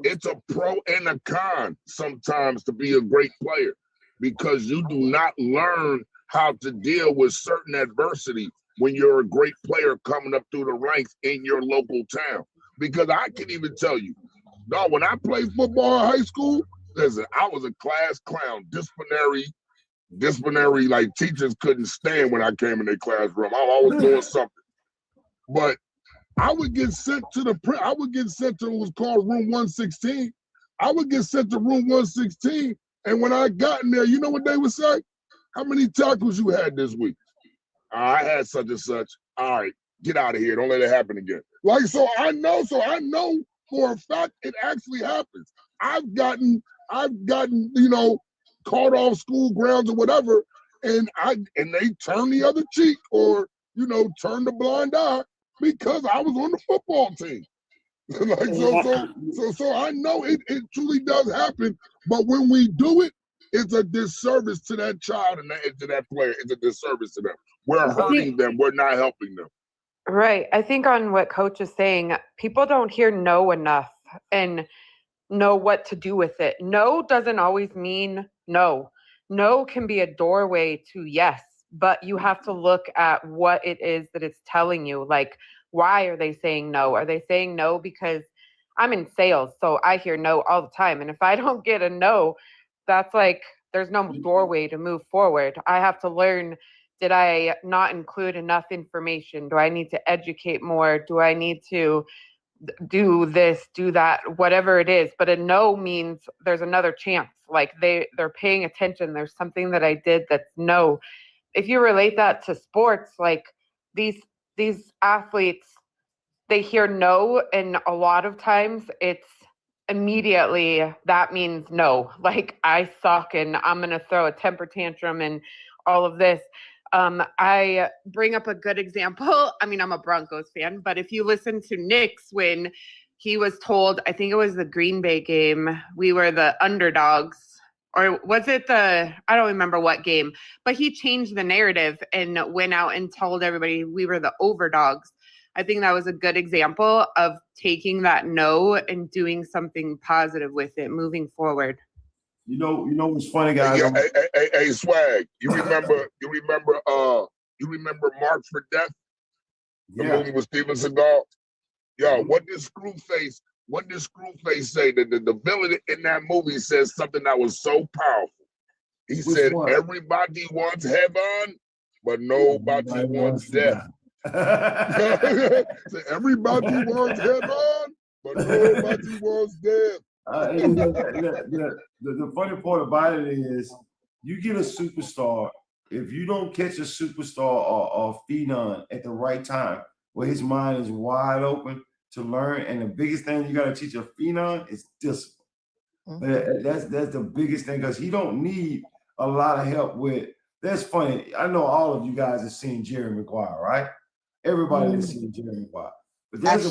it's a pro and a con sometimes to be a great player, because you do not learn how to deal with certain adversity when you're a great player coming up through the ranks in your local town. Because I can even tell you, dog, when I played football in high school, listen, I was a class clown, disciplinary, like teachers couldn't stand when I came in their classroom. I was always doing something. But I would get sent to what was called room 116. I would get sent to room 116, and when I got in there, you know what they would say? How many tackles you had this week? I had such and such. All right, get out of here. Don't let it happen again. So I know for a fact it actually happens. I've gotten, caught off school grounds or whatever, and they turn the other cheek or, turn the blind eye because I was on the football team. So I know it truly does happen, but when we do it, it's a disservice to that child and to that player. It's a disservice to them. We're hurting them. We're not helping them. Right. I think on what Coach is saying, people don't hear no enough and know what to do with it. No doesn't always mean no. No can be a doorway to yes, but you have to look at what it is that it's telling you. Like, why are they saying no? Are they saying no because I'm in sales, so I hear no all the time. And if I don't get a no, that's like there's no doorway to move forward. I have to learn, did I not include enough information? Do I need to educate more? Do I need to do this, do that, whatever it is? But a no means there's another chance. Like they're paying attention. There's something that I did that's no. If you relate that to sports, like these athletes, they hear no, and a lot of times it's immediately that means no. Like, I suck and I'm going to throw a temper tantrum and all of this. I bring up a good example. I mean, I'm a Broncos fan, but if you listen to Nick's when he was told, I think it was the Green Bay game, we were the underdogs. Or was it I don't remember what game, but he changed the narrative and went out and told everybody we were the overdogs. I think that was a good example of taking that no and doing something positive with it, moving forward. You know what's funny, guys? Hey, Swag. You remember Mark for Death? The movie with Steven Seagal. Yo, what did Screwface say? The villain in that movie says something that was so powerful. He said, "Everybody wants heaven, but nobody wants death." So everybody wants heaven, but nobody wants death. The funny part about it is, you get a superstar. If you don't catch a superstar or phenom at the right time, where his mind is wide open to learn, and the biggest thing you got to teach a phenom is discipline. That's the biggest thing, because he don't need a lot of help with. That's funny. I know all of you guys have seen Jerry Maguire, right? Everybody has seen Jerry Maguire, but there's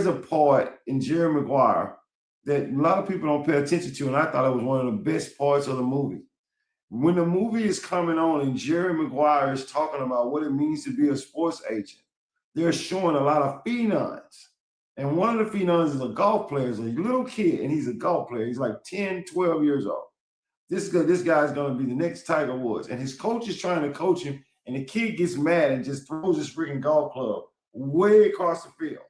a part in Jerry Maguire that a lot of people don't pay attention to, and I thought it was one of the best parts of the movie. When the movie is coming on and Jerry Maguire is talking about what it means to be a sports agent, they're showing a lot of phenoms. And one of the phenoms is a golf player. He's a little kid, and he's a golf player. He's like 10, 12 years old. This guy's going to be the next Tiger Woods. And his coach is trying to coach him, and the kid gets mad and just throws his freaking golf club way across the field.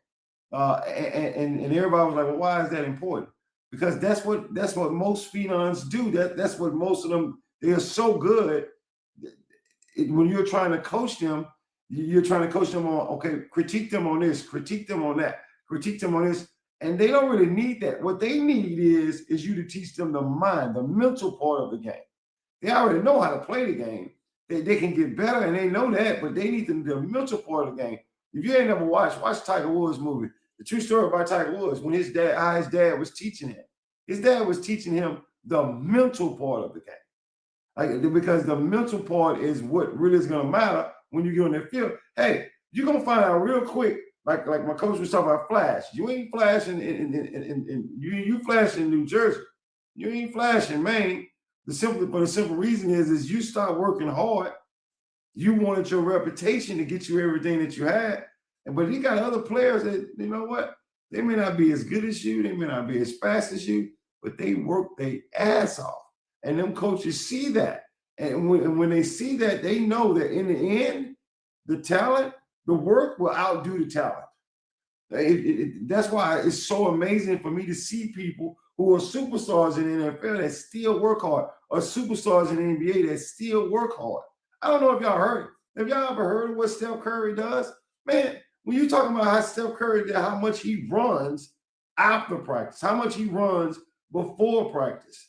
And everybody was like, well, why is that important? Because that's what most phenoms do. That's what most of them, they're so good. When you're trying to coach them, you're trying to coach them on, okay, critique them on this, critique them on that, critique them on this. And they don't really need that. What they need is you to teach them the mind, the mental part of the game. They already know how to play the game. They can get better, and they know that, but they need the mental part of the game. If you ain't never watch Tiger Woods movie, the true story about Tiger Woods, when his dad was teaching him. His dad was teaching him the mental part of the game. Because the mental part is what really is going to matter when you get on that field. Hey, you're going to find out real quick, like my coach was talking about flash. You ain't flashing you flash in New Jersey. You ain't flashing Maine. The simple reason is you start working hard. You wanted your reputation to get you everything that you had. But you got other players that, you know what? They may not be as good as you. They may not be as fast as you, but they work their ass off. And them coaches see that. And when they see that, they know that in the end, the talent, the work will outdo the talent. That's why it's so amazing for me to see people who are superstars in the NFL that still work hard, or superstars in the NBA that still work hard. I don't know if y'all heard it. Have y'all ever heard of what Steph Curry does? Man, when you're talking about how Steph Curry, how much he runs after practice, how much he runs before practice.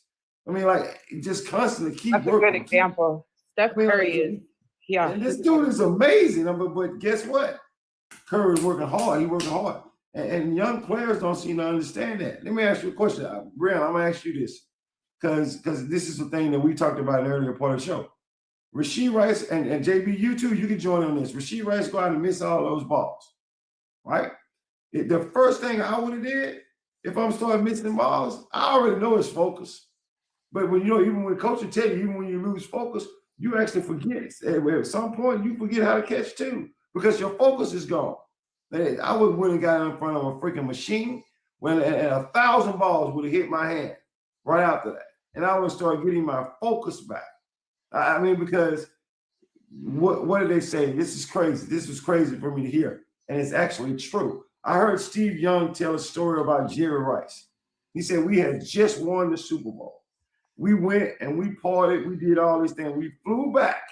I mean, like, just constantly keep working. That's a good example. Steph Curry is, yeah. And this dude is amazing. But guess what? Curry's working hard. He's working hard. And young players don't seem to understand that. Let me ask you a question. Brian, I'm going to ask you this, because this is the thing that we talked about in the earlier part of the show. Rasheed Rice and JB, you too, you can join on this. Rasheed Rice go out and miss all those balls, right? The first thing I would have did, if I'm starting missing balls, I already know it's focus. But when even when coach will tell you, even when you lose focus, you actually forget. At some point, you forget how to catch too, because your focus is gone. I would have got in front of a freaking machine and 1,000 balls would have hit my hand right after that. And I would start getting my focus back. I mean, because what did they say? This is crazy. This was crazy for me to hear. And it's actually true. I heard Steve Young tell a story about Jerry Rice. He said, we had just won the Super Bowl. We went and we partied. We did all these things. We flew back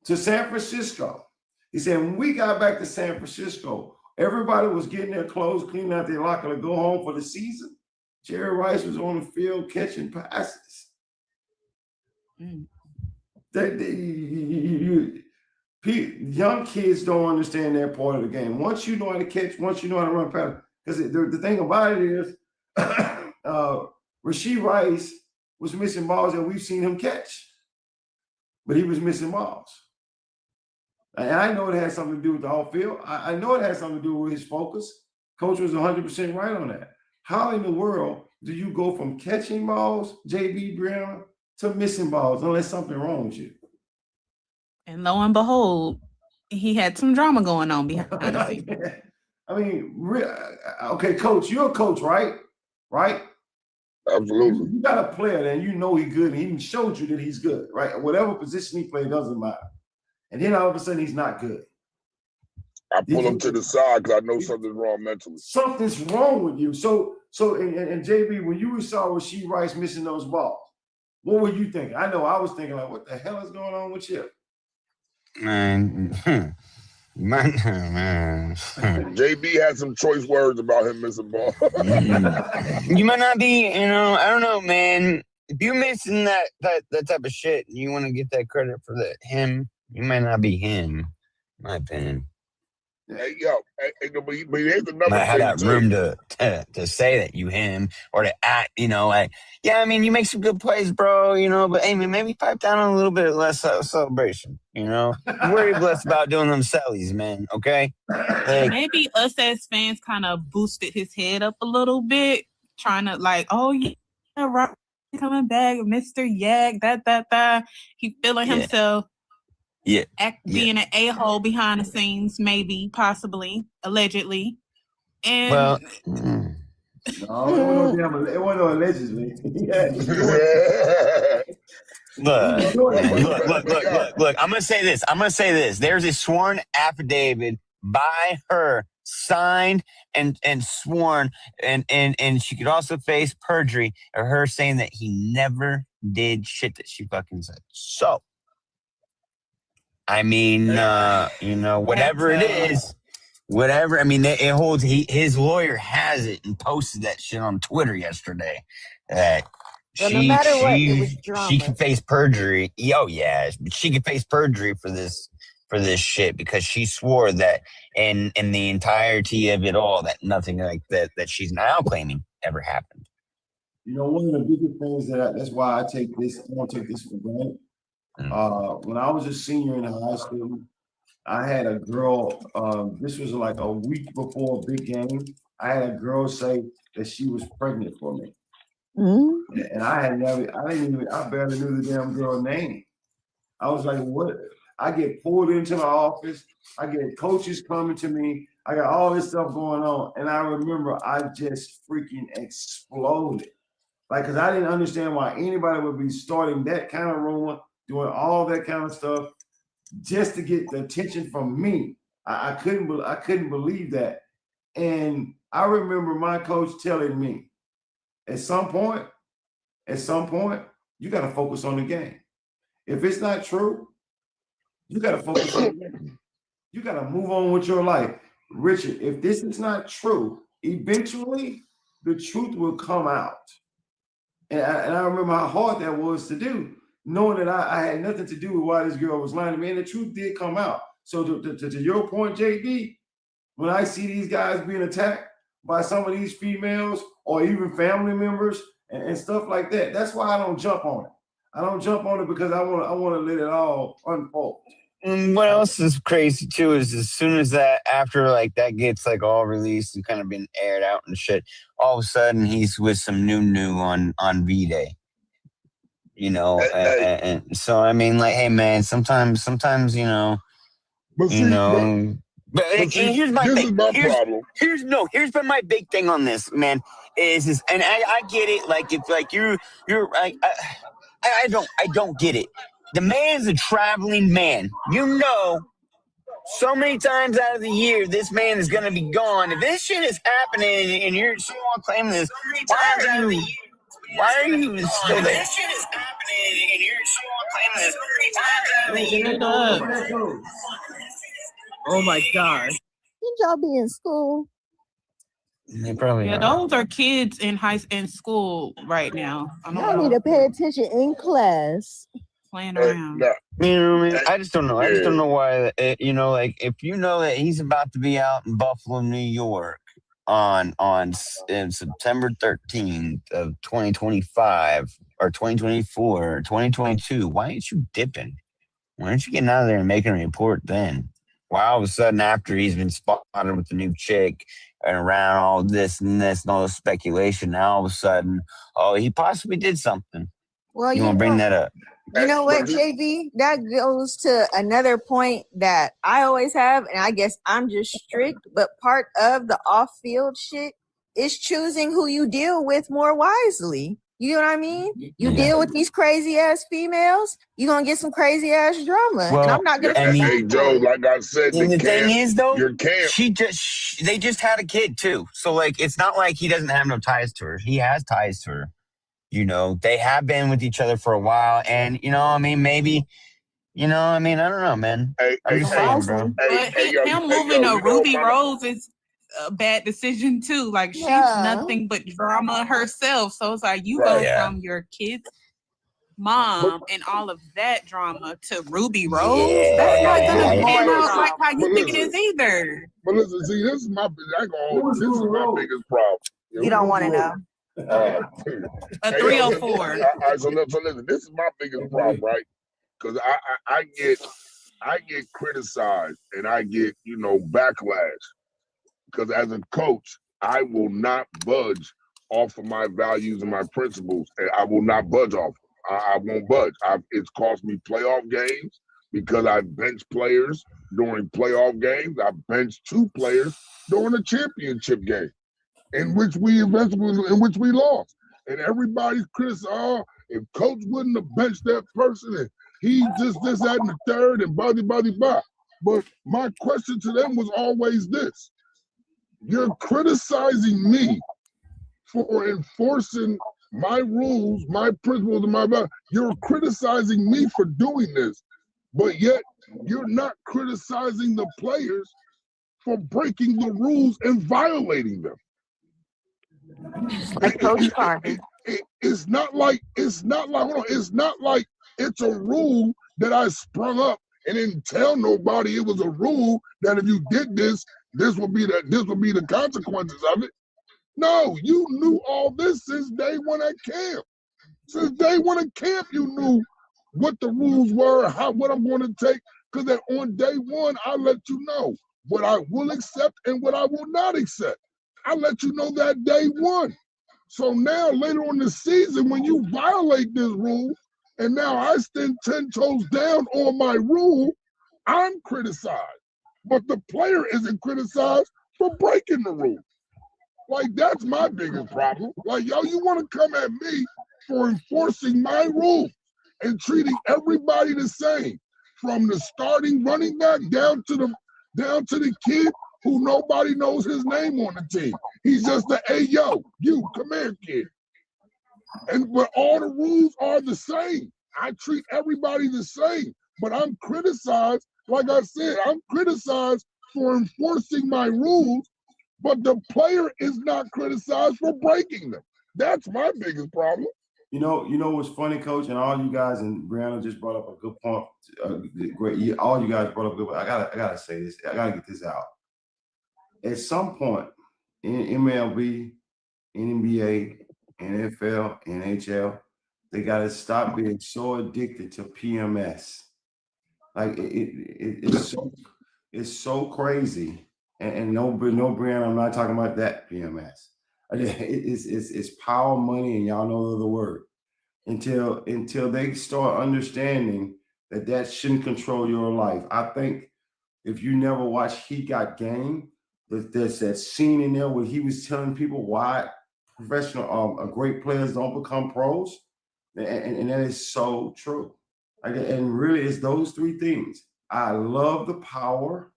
to San Francisco. He said, when we got back to San Francisco, everybody was getting their clothes, cleaning out their locker to go home for the season. Jerry Rice was on the field catching passes. Young kids don't understand that part of the game. Once you know how to catch, once you know how to run passes, because the thing about it is, Rasheed Rice was missing balls that we've seen him catch, but he was missing balls. And I know it has something to do with the whole field. I know it has something to do with his focus. Coach was 100% right on that. How in the world do you go from catching balls, JB Brown, to missing balls unless something wrong with you? And lo and behold, he had some drama going on behind the scenes. I mean, okay, coach, you're a coach, right? Right? Absolutely. You got a player that you know he's good, and he even showed you that he's good, right? Whatever position he plays doesn't matter. And then all of a sudden he's not good. I pull him to the side because I know something's wrong mentally. Something's wrong with you. So, and JB, when you saw Rasheed Rice missing those balls, what were you thinking? I know I was thinking like, what the hell is going on with you? Man, man. JB had some choice words about him missing ball. You might not be, I don't know, man. If you're missing that type of shit, and you want to get that credit for him, you might not be him, in my opinion. Hey, yo, but here's another might have thing that room to say that you him or to act, like, yeah, I mean, you make some good plays, bro, but hey, man, maybe pipe down a little bit less celebration, worry less about doing them sellies, man, okay? Like, maybe us as fans kind of boosted his head up a little bit, trying to like, oh yeah, Rock coming back, Mr. Yak, that. He feeling himself. Yeah. Being an a-hole behind the scenes, maybe, possibly, allegedly. And no, it wasn't no allegedly. Look. I'm gonna say this. There's a sworn affidavit by her, signed and sworn, and she could also face perjury of her saying that he never did shit that she fucking said. So, I mean, whatever it is, whatever. I mean, it holds. His lawyer has it and posted that shit on Twitter yesterday. That no matter what, it was drama. She can face perjury. Oh yeah, she can face perjury for this shit because she swore that in the entirety of it all that nothing like that she's now claiming ever happened. One of the biggest things that's why I don't take this for granted. When I was a senior in high school, I had a girl, this was like a week before a big game. I had a girl say that she was pregnant for me. Mm-hmm. And I barely knew the damn girl's name. I was like, what? I get pulled into my office. I get coaches coming to me. I got all this stuff going on. And I remember I just freaking exploded. Because I didn't understand why anybody would be starting that kind of rumor, doing all that kind of stuff just to get the attention from me. I couldn't believe that. And I remember my coach telling me, at some point, you got to focus on the game. If it's not true, you got to focus on the game. You got to move on with your life. Richard, if this is not true, eventually the truth will come out. And I remember how hard that was to do, knowing that I had nothing to do with why this girl was lying to me. And the truth did come out. So to your point, JB, when I see these guys being attacked by some of these females or even family members and stuff like that, that's why I don't jump on it. I don't jump on it because I want to let it all unfold. And what else is crazy too is as soon as after that gets all released and kind of been aired out and shit, all of a sudden he's with some new on V-Day. And so I mean, hey man, sometimes here's my thing. Here's been my big thing on this, man. Is and I get it. I don't get it. The man's a traveling man. So many times out of the year, this man is going to be gone. If this shit is happening and you're still claiming this, why are you still there? If this shit is happening and you're still claiming this, oh my God. Shouldn't y'all be in school? They probably are. Those are kids in school right now. Y'all need to pay attention in class. Playing around. I just don't know. I just don't know why. If you know that he's about to be out in Buffalo, New York, in September 13th of 2025 or 2024 or 2022, why ain't you dipping? Why aren't you getting out of there and making a report then? Why all of a sudden after he's been spotted with the new chick and around all this and all this speculation, now all of a sudden, he possibly did something. Well, you want to bring that up? You know what, JB? That goes to another point that I always have, and I guess I'm just strict, but part of the off-field shit is choosing who you deal with more wisely. You know what I mean? You deal with these crazy ass females, you're gonna get some crazy ass drama. Well, and I'm not gonna Hey, Joe, like I said, and the thing is, though, your camp. they just had a kid too. So like, it's not like he doesn't have no ties to her. He has ties to her. You know, they have been with each other for a while, and you know, I mean, maybe, you know, I mean, I don't know, man. I'm just saying, bro. But him moving to Ruby Rose is a bad decision too. Like she's nothing but drama herself. So it's like you go from your kid's mom and all of that drama to Ruby Rose. That's not gonna pan out like how you think it is either. But listen, see, this is my biggest problem. You don't want to know. A 304. All right, so listen, this is my biggest problem, right? Because I get criticized and I get, you know, backlash. Because as a coach, I will not budge off of my values and my principles, and I will not budge off. I won't budge. It's cost me playoff games because I benched players during playoff games. I benched 2 players during a championship game, in which we lost. And everybody's criticizing, oh, if coach wouldn't have benched that person, and he just this, that, and the third, and blah. But my question to them was always this: you're criticizing me for enforcing my rules, my principles, and my values. You're criticizing me for doing this, but yet you're not criticizing the players for breaking the rules and violating them. Like Coach Carter. It's not like it's a rule that I sprung up and didn't tell nobody it was a rule that if you did this, this will be the consequences of it. No, you knew all this since day one at camp. Since day one at camp, you knew what the rules were, what I'm going to take. Because on day one, I let you know what I will accept and what I will not accept. I let you know that day one. So now, later on the season, when you violate this rule, and now I stand 10 toes down on my rule, I'm criticized. But the player isn't criticized for breaking the rule. Like, that's my biggest problem. Like, yo, you want to come at me for enforcing my rules and treating everybody the same, from the starting running back down to the kid who nobody knows his name on the team. He's just the, hey, yo, you, come here, kid. But all the rules are the same. I treat everybody the same, but I'm criticized. Like I said, I'm criticized for enforcing my rules, but the player is not criticized for breaking them. That's my biggest problem. You know what's funny, Coach, and all you guys, and Brianna just brought up a good point. Great, all you guys brought up a good point. I gotta say this. I gotta get this out. At some point in MLB, NBA, NFL, NHL, they gotta stop being so addicted to PMS. Like it's so crazy. And no, Brianna, I'm not talking about that PMS. It's power, money, and y'all know the word. Until they start understanding that shouldn't control your life. I think if you never watched He Got Game, there's that scene in there where he was telling people why professional, great players don't become pros, and that is so true. And really, it's those 3 things. I love the power.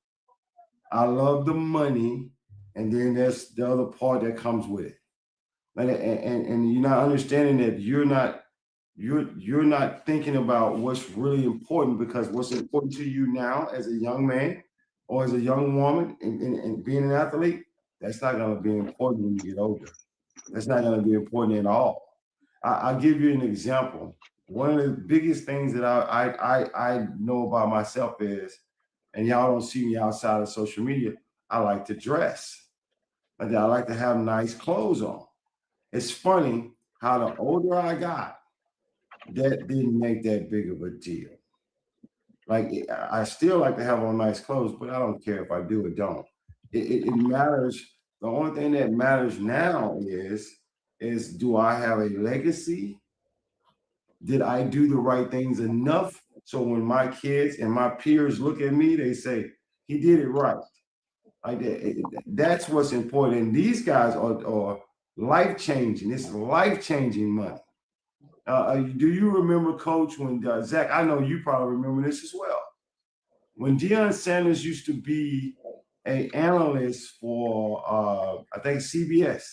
I love the money, and then there's the other part that comes with it. And you're not understanding that you're not thinking about what's really important, because what's important to you now as a young man or as a young woman and being an athlete, that's not going to be important when you get older. That's not going to be important at all. I'll give you an example. One of the biggest things that I know about myself is, and y'all don't see me outside of social media, I like to dress. I like to have nice clothes on. It's funny how the older I got, that didn't make that big of a deal. Like, I still like to have on nice clothes, but I don't care if I do or don't. It matters. The only thing that matters now is do I have a legacy Did I do the right things enough? So when my kids and my peers look at me, they say, he did it right. That's what's important. And these guys are life-changing. It's life-changing money. Do you remember, Coach, when Zach, I know you probably remember this as well. When Deion Sanders used to be an analyst for, I think, CBS.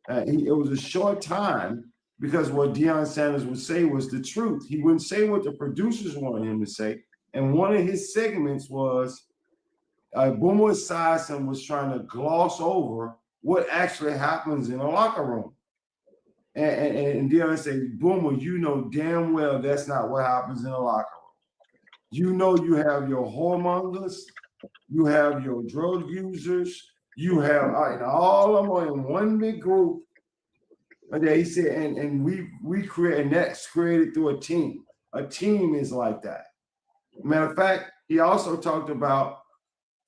It was a short time because what Deion Sanders would say was the truth. He wouldn't say what the producers wanted him to say. And one of his segments was Boomer Esiason was trying to gloss over what actually happens in a locker room. And Deion said, Boomer, you know damn well that's not what happens in a locker room. You know you have your whoremongers, you have your drug users, you have and all of them in one big group. And he said, and we create, and that's created through a team. A team is like that. Matter of fact, he also talked about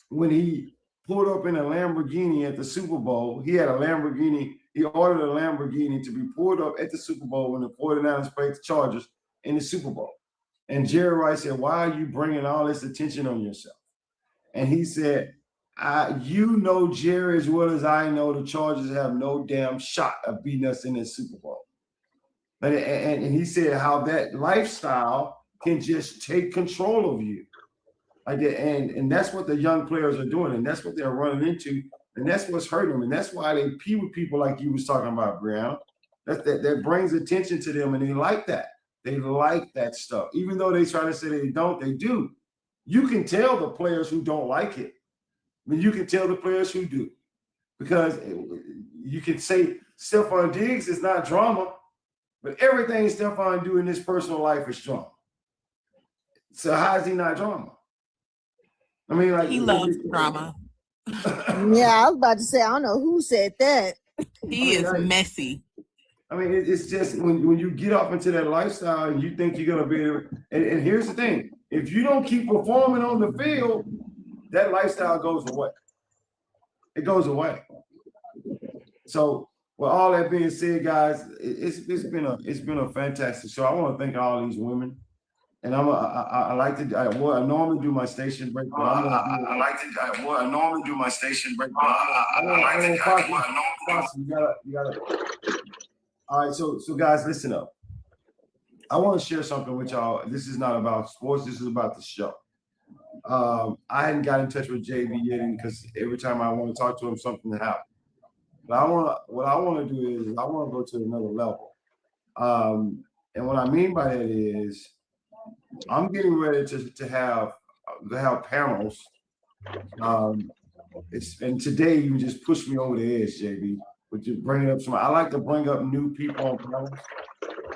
when he pulled up in a Lamborghini at the Super Bowl. He had a Lamborghini. He ordered a Lamborghini to be pulled up at the Super Bowl when the 49ers played the Chargers in the Super Bowl. And Jerry Rice said, why are you bringing all this attention on yourself? And he said, you know, Jerry, as well as I know, the Chargers have no damn shot of beating us in the Super Bowl. And he said how that lifestyle can just take control of you. And that's what the young players are doing, and that's what they're running into, and that's what's hurting them. And that's why they pee with people like you was talking about, Brianna. That brings attention to them, and they like that. They like that stuff. Even though they try to say they don't, they do. You can tell the players who don't like it. I mean, you can tell the players who do. Because you can say Stephon Diggs is not drama, but everything Stephon do in his personal life is drama. So how is he not drama? I mean, like he loves drama. Yeah, I was about to say, I don't know who said that. He is messy. I mean, it's just when you get off into that lifestyle and you think you're gonna be able, and here's the thing: if you don't keep performing on the field, that lifestyle goes away. It goes away. So, with all that being said, guys, it's been a fantastic show. I want to thank all these women, and I normally do my station break. I normally do my station break. You gotta. All right, so guys, listen up. I want to share something with y'all. This is not about sports. This is about the show. I hadn't got in touch with JB yet because every time I want to talk to him, something happens. But what I want to do is I want to go to another level. And what I mean by that is I'm getting ready to have panels. And today you just pushed me over the edge, JB. But you bring up I like to bring up new people on panels.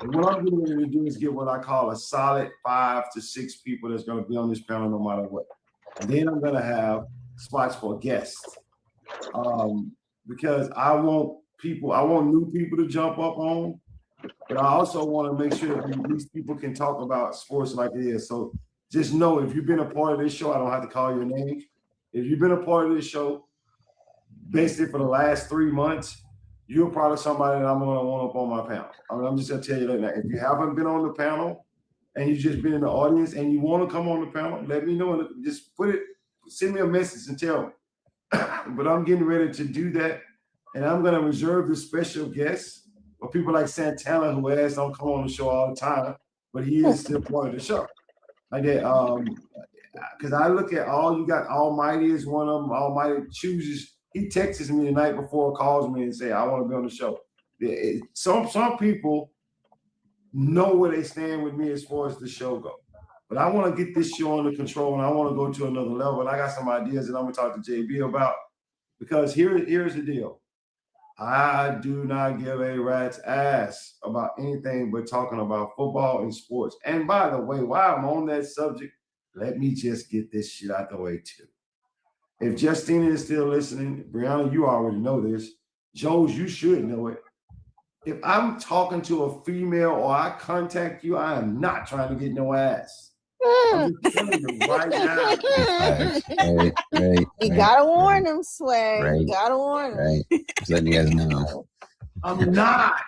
And what I'm getting ready to do is get what I call a solid 5 to 6 people that's going to be on this panel no matter what. And then I'm going to have spots for guests. Because I want new people to jump up on, but I also want to make sure that these people can talk about sports like it is. So just know, if you've been a part of this show, I don't have to call your name. If you've been a part of this show, basically for the last 3 months, you're probably somebody that I'm going to want up on my panel. I mean, I'm just going to tell you that now. If you haven't been on the panel and you've just been in the audience and you want to come on the panel, let me know and just send me a message and tell me. But I'm getting ready to do that, and I'm going to reserve the special guests for people like Santana, who don't come on the show all the time, but he is still part of the show. Like that, because I look at you got Almighty is one of them. Almighty chooses. He texts me the night before, calls me and say, I want to be on the show. Some people know where they stand with me as far as the show goes. But I want to get this show under control, and I want to go to another level. And I got some ideas that I'm going to talk to JB about, because here's the deal. I do not give a rat's ass about anything but talking about football and sports. And by the way, while I'm on that subject, let me just get this shit out the way too. If Justina is still listening, Brianna, you already know this. Joes, you should know it. If I'm talking to a female or I contact you, I am not trying to get no ass. I'm just telling you right now. Right. You gotta warn them, Swag. Right. You gotta warn them. Right. Just letting you guys know. I'm not.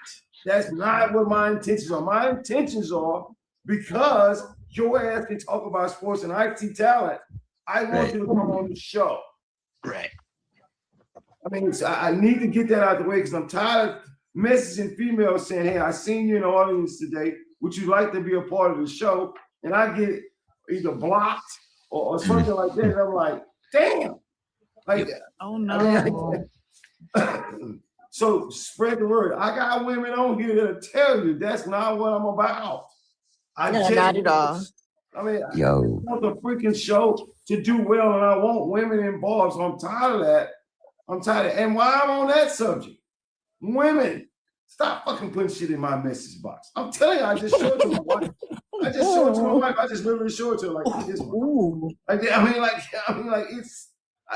That's not what my intentions are. My intentions are because your ass can talk about sports and I see talent. I want you to come on the show. Right. I mean, I need to get that out of the way because I'm tired of messaging females saying, hey, I seen you in the audience today. Would you like to be a part of the show? And I get either blocked or something like that. And I'm like, damn. Like, oh no. I mean, so spread the word. I got women on here that'll tell you that's not what I'm about. Not at all. I mean, I want the freaking show to do well, and I want women involved. So I'm tired of that. And while I'm on that subject, women, stop fucking putting shit in my message box. I'm telling you, I just showed it to my wife. I just literally showed it to her like this.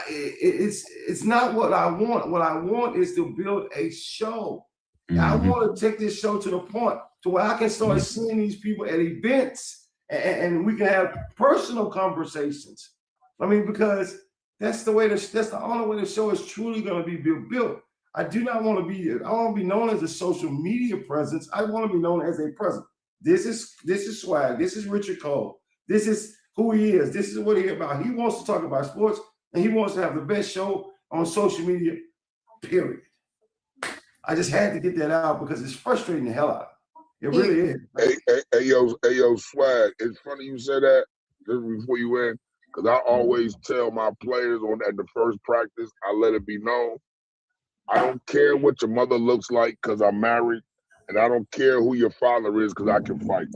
It's not what I want. What I want is to build a show. I want to take this show to the point to where I can start seeing these people at events and we can have personal conversations. I mean, because that's the only way the show is truly going to be built. I want to be known as a social media presence. I want to be known as a presence. This is Swag. This is Richard Cole. This is who he is. This is what he's about. He wants to talk about sports and he wants to have the best show on social media, period. I just had to get that out because it's frustrating the hell out of me. It really is. Hey, yo, Swag. It's funny you say that just before you end, because I always tell my players at the first practice, I let it be known. I don't care what your mother looks like because I'm married, and I don't care who your father is because I can fight.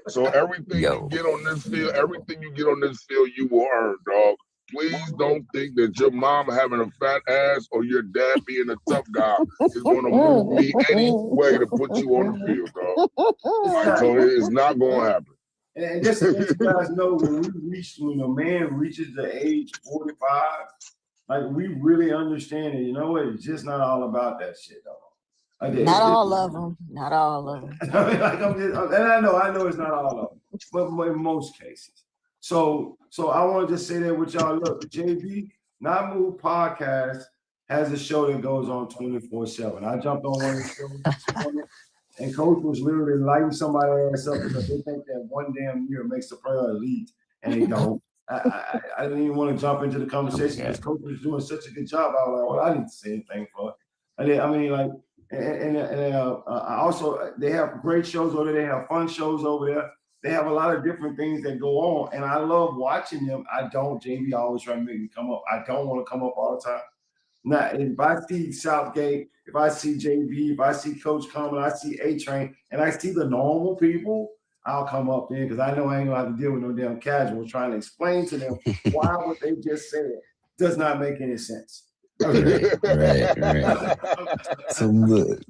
So everything you get on this field, you will earn, dog. Please don't think that your mom having a fat ass or your dad being a tough guy is going to move me any way to put you on the field, dog. So it's not going to happen. And just to let you guys know, when a man reaches the age 45, like we really understand it. You know what? It's just not all about that shit, though. Not all of them. I mean, and I know it's not all of them, but in most cases. So I want to just say that with y'all. Look, JB Not Move Podcast has a show that goes on 24/7. I jumped on one of the shows this morning, and Coach was literally lighting somebody's ass up because they think that one damn year makes the player elite, and they don't. I didn't even want to jump into the conversation because Coach was doing such a good job. I was like, well, I didn't say anything for it. I also, they have great shows over there. They have fun shows over there. They have a lot of different things that go on, and I love watching them. JB always trying to make me come up. I don't want to come up all the time. Now, if I see Southgate, if I see JB, if I see Coach Common, I see A-Train, and I see the normal people, I'll come up there because I know I ain't gonna have to deal with no damn casuals trying to explain to them why what they just said does not make any sense. Okay. Right. So good.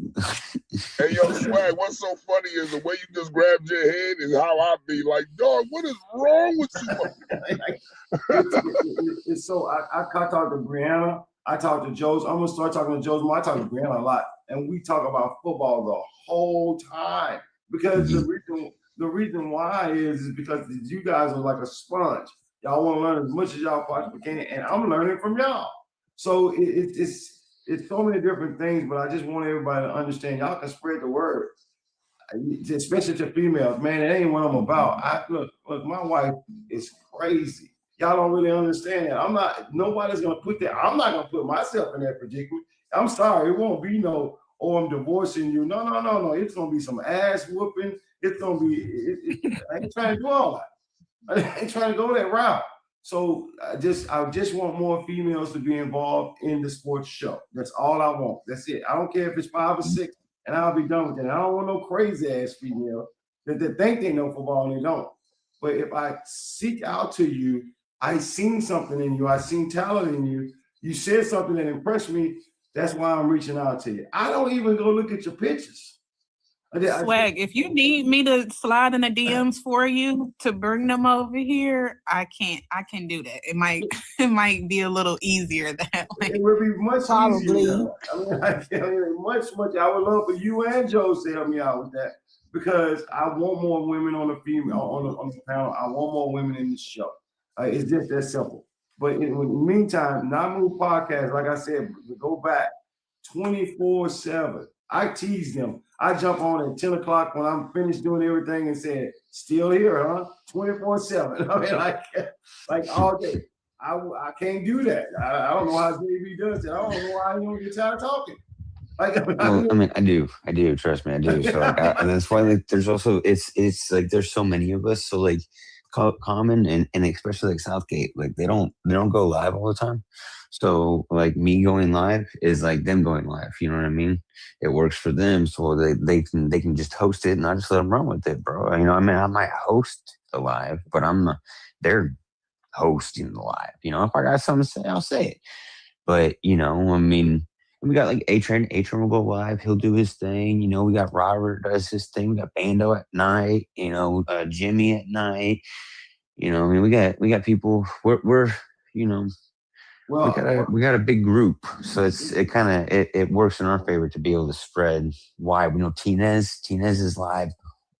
Hey, yo, Swag, what's so funny is the way you just grabbed your head is how I be like, dog, what is wrong with you? So I talk to Brianna, I talk to Joe's. I'm gonna start talking to Joe's more. I talk to Brianna a lot, and we talk about football the whole time because the reason why is because you guys are like a sponge. Y'all want to learn as much as y'all possibly can, and I'm learning from y'all. So it's so many different things, but I just want everybody to understand y'all can spread the word, especially to females. Man, it ain't what I'm about. Look, my wife is crazy. Y'all don't really understand that. Nobody's gonna put that. I'm not gonna put myself in that predicament. I'm sorry, it won't be no, I'm divorcing you. No. It's gonna be some ass whooping. It's gonna be. I ain't trying to do all that. I ain't trying to go that route. So I just want more females to be involved in the sports show. That's all I want. That's it. I don't care if it's 5 or 6, and I'll be done with it. I don't want no crazy ass female that think they know football and they don't. But if I seek out to you, I seen something in you. I seen talent in you. You said something that impressed me. That's why I'm reaching out to you. I don't even go look at your pictures. Swag, if you need me to slide in the DMs for you to bring them over here, I can do that. It might be a little easier that way. It would be much easier. Much. I would love for you and Joe to help me out with that because I want more women on the panel. I want more women in the show. It's just that simple. But in the meantime, Not Move Podcast, like I said, go back. 24/7. I tease them. I jump on at 10 o'clock when I'm finished doing everything and said, still here, huh? 24/7. I mean, like all day. I can't do that. I don't know how JB does it. I don't know why he don't get tired of talking. Well, I mean, I do. Trust me, I do. So, like, and that's why, like, there's also it's like there's so many of us. So, like, Common and especially like Southgate, like they don't go live all the time. So, like me going live is like them going live. You know what I mean? It works for them, so they can just host it, and I just let them run with it, bro. You know, I mean, I might host the live, but they're hosting the live. You know, if I got something to say, I'll say it. But you know, I mean. We got like A-Train. A-Train will go live. He'll do his thing. You know, we got Robert does his thing. We got Bando at night. You know, Jimmy at night. You know, I mean, we got people. We're you know, we got a big group. So it works in our favor to be able to spread wide. We know Tinez is live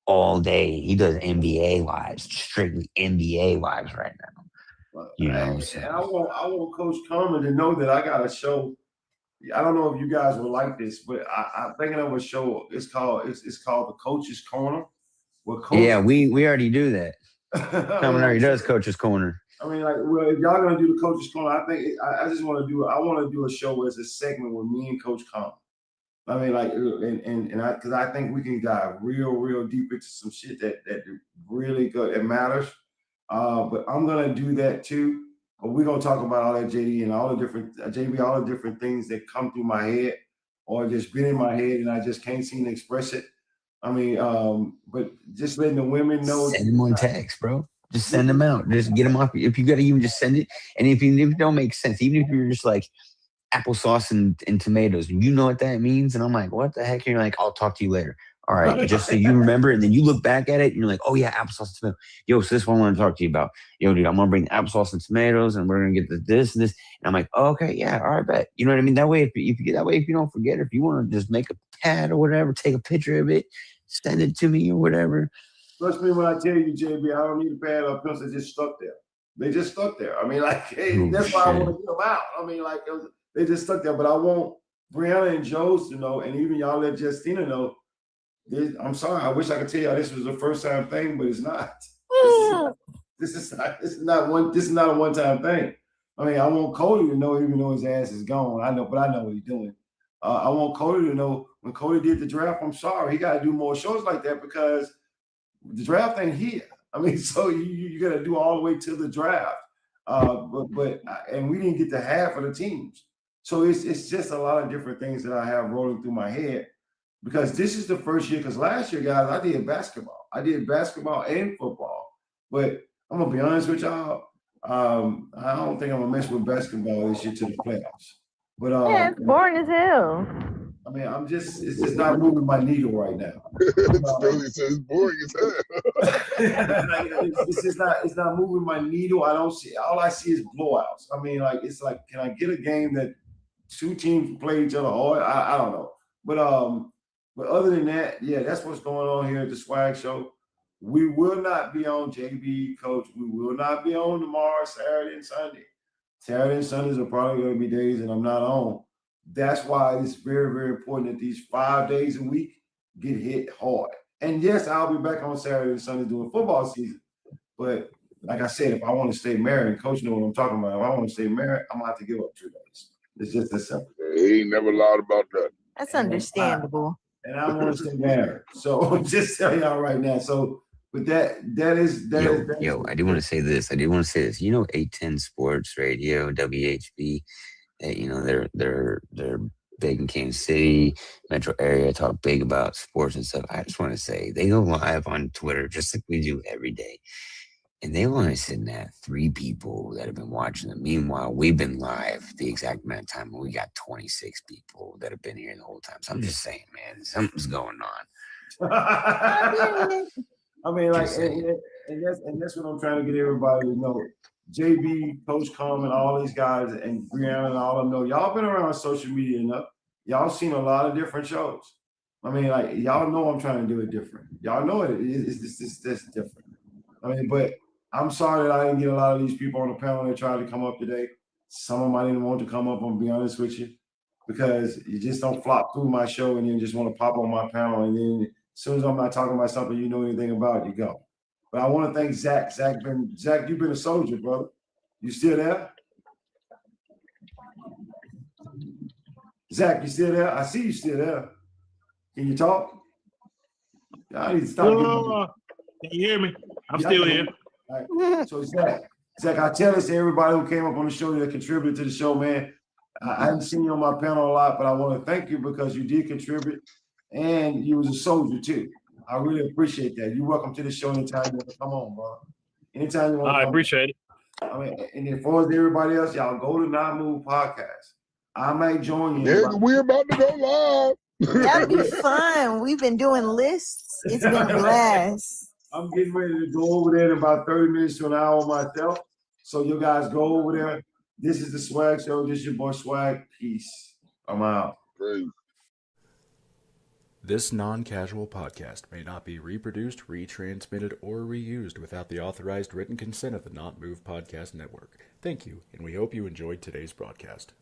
all day. He does NBA lives, strictly NBA lives right now. You know, and I want Coach Common to know that I got a show. I don't know if you guys will like this, but I'm thinking of a show. It's called the Coach's Corner. Yeah, we already do that. Common already does Coach's Corner. I mean, like, well, if y'all gonna do the Coach's Corner, I think I just want to do. I want to do a show where it's a segment with me and Coach Common. I mean, like, because I think we can dive real deep into some shit that really good. It matters. But I'm gonna do that too. We're gonna talk about all that, JD, and all the different JB, all the different things that come through my head or just been in my head, and I just can't seem to express it. I mean, but just letting the women know. Send them on text, bro. Just send them out. Just get them off. If you gotta even just send it, and if it don't make sense, even if you're just like applesauce and tomatoes, and you know what that means, and I'm like, what the heck? And you're like, I'll talk to you later. All right, just so you remember, and then you look back at it, and you're like, oh yeah, applesauce and tomatoes. Yo, so this one I want to talk to you about. Yo, dude, I'm gonna bring applesauce and tomatoes, and we're gonna get this and this. And I'm like, oh, okay, yeah, all right, bet. You know what I mean? That way, if you get that way, if you don't forget, if you want to just make a pad or whatever, take a picture of it, send it to me or whatever. Trust me when I tell you, JB, I don't need a pad or pencil. They just stuck there. They just stuck there. I mean, like, hey, that's why I want to get them out. I mean, like, they just stuck there. But I want Brianna and Joe's to know, and even y'all let Justina know. I'm sorry. I wish I could tell y'all this was a first time thing, but it's not. This is not a one time thing. I mean, I want Cody to know, even though his ass is gone. I know what he's doing. I want Cody to know when Cody did the draft. I'm sorry, he got to do more shows like that because the draft ain't here. I mean, so you got to do all the way to the draft. And we didn't get to half of the teams. So it's just a lot of different things that I have rolling through my head because this is the first year. Because last year, guys, I did basketball. I did basketball and football. But I'm gonna be honest with y'all. I don't think I'm gonna mess with basketball this year to the playoffs. But yeah, it's boring as hell. I mean, it's just not moving my needle right now. Sterling says it's boring as hell. it's not moving my needle. I don't see. All I see is blowouts. I mean, like it's like, can I get a game that two teams play each other hard? I don't know. But other than that, yeah, that's what's going on here at the Swag Show. We will not be on JB, Coach. We will not be on tomorrow, Saturday and Sunday. Saturday and Sundays are probably going to be days that I'm not on. That's why it's very, very important that these 5 days a week get hit hard. And yes, I'll be back on Saturday and Sunday doing football season. But like I said, if I want to stay married, and Coach knows what I'm talking about, if I want to stay married, I'm going to have to give up 2 days. It's just that simple. He ain't never lied about that. That's understandable. And I want to stay married. So I'm just telling y'all right now. So, but that is. I do want to say this. You know, 810 Sports Radio, WHB. You know, they're big in Kansas City metro area. Talk big about sports and stuff. I just want to say they go live on Twitter just like we do every day, and they've only sitting at 3 people that have been watching them. Meanwhile, we've been live the exact amount of time, and we got 26 people that have been here the whole time. So I'm just saying, man, something's going on. I mean, like, and that's what I'm trying to get everybody to know. JB, Coach Common, all these guys, and Brianna and all of them know. Y'all been around social media enough. Y'all seen a lot of different shows. I mean, like, y'all know I'm trying to do it different. Y'all know it's different. I mean, but I'm sorry that I didn't get a lot of these people on the panel that tried to come up today. Some of them I didn't want to come up, I'm gonna be honest with you. because you just don't flop through my show and then just want to pop on my panel. And then as soon as I'm not talking about something you know anything about, you go. But I want to thank Zach. Zach, you've been a soldier, brother. You still there? Zach, you still there? I see you still there. Can you talk? I need to stop. Can you hear me? I'm still here. All right. So Zach, I tell this to everybody who came up on the show that contributed to the show, man. I haven't seen you on my panel a lot, but I want to thank you because you did contribute and you was a soldier too. I really appreciate that. You're welcome to the show anytime you want to come on, bro. Anytime you want to I come appreciate it. I mean, and as far as everybody else, y'all go to Not Move Podcast. I might join you. Nigga, we're about to go live. That'd be fun. We've been doing lists. It's been a blast. I'm getting ready to go over there in about 30 minutes to an hour myself. So you guys go over there. This is the Swag Show. This is your boy Swag. Peace. I'm out. Great. This non-casual podcast may not be reproduced, retransmitted, or reused without the authorized written consent of the Not Move Podcast Network. Thank you, and we hope you enjoyed today's broadcast.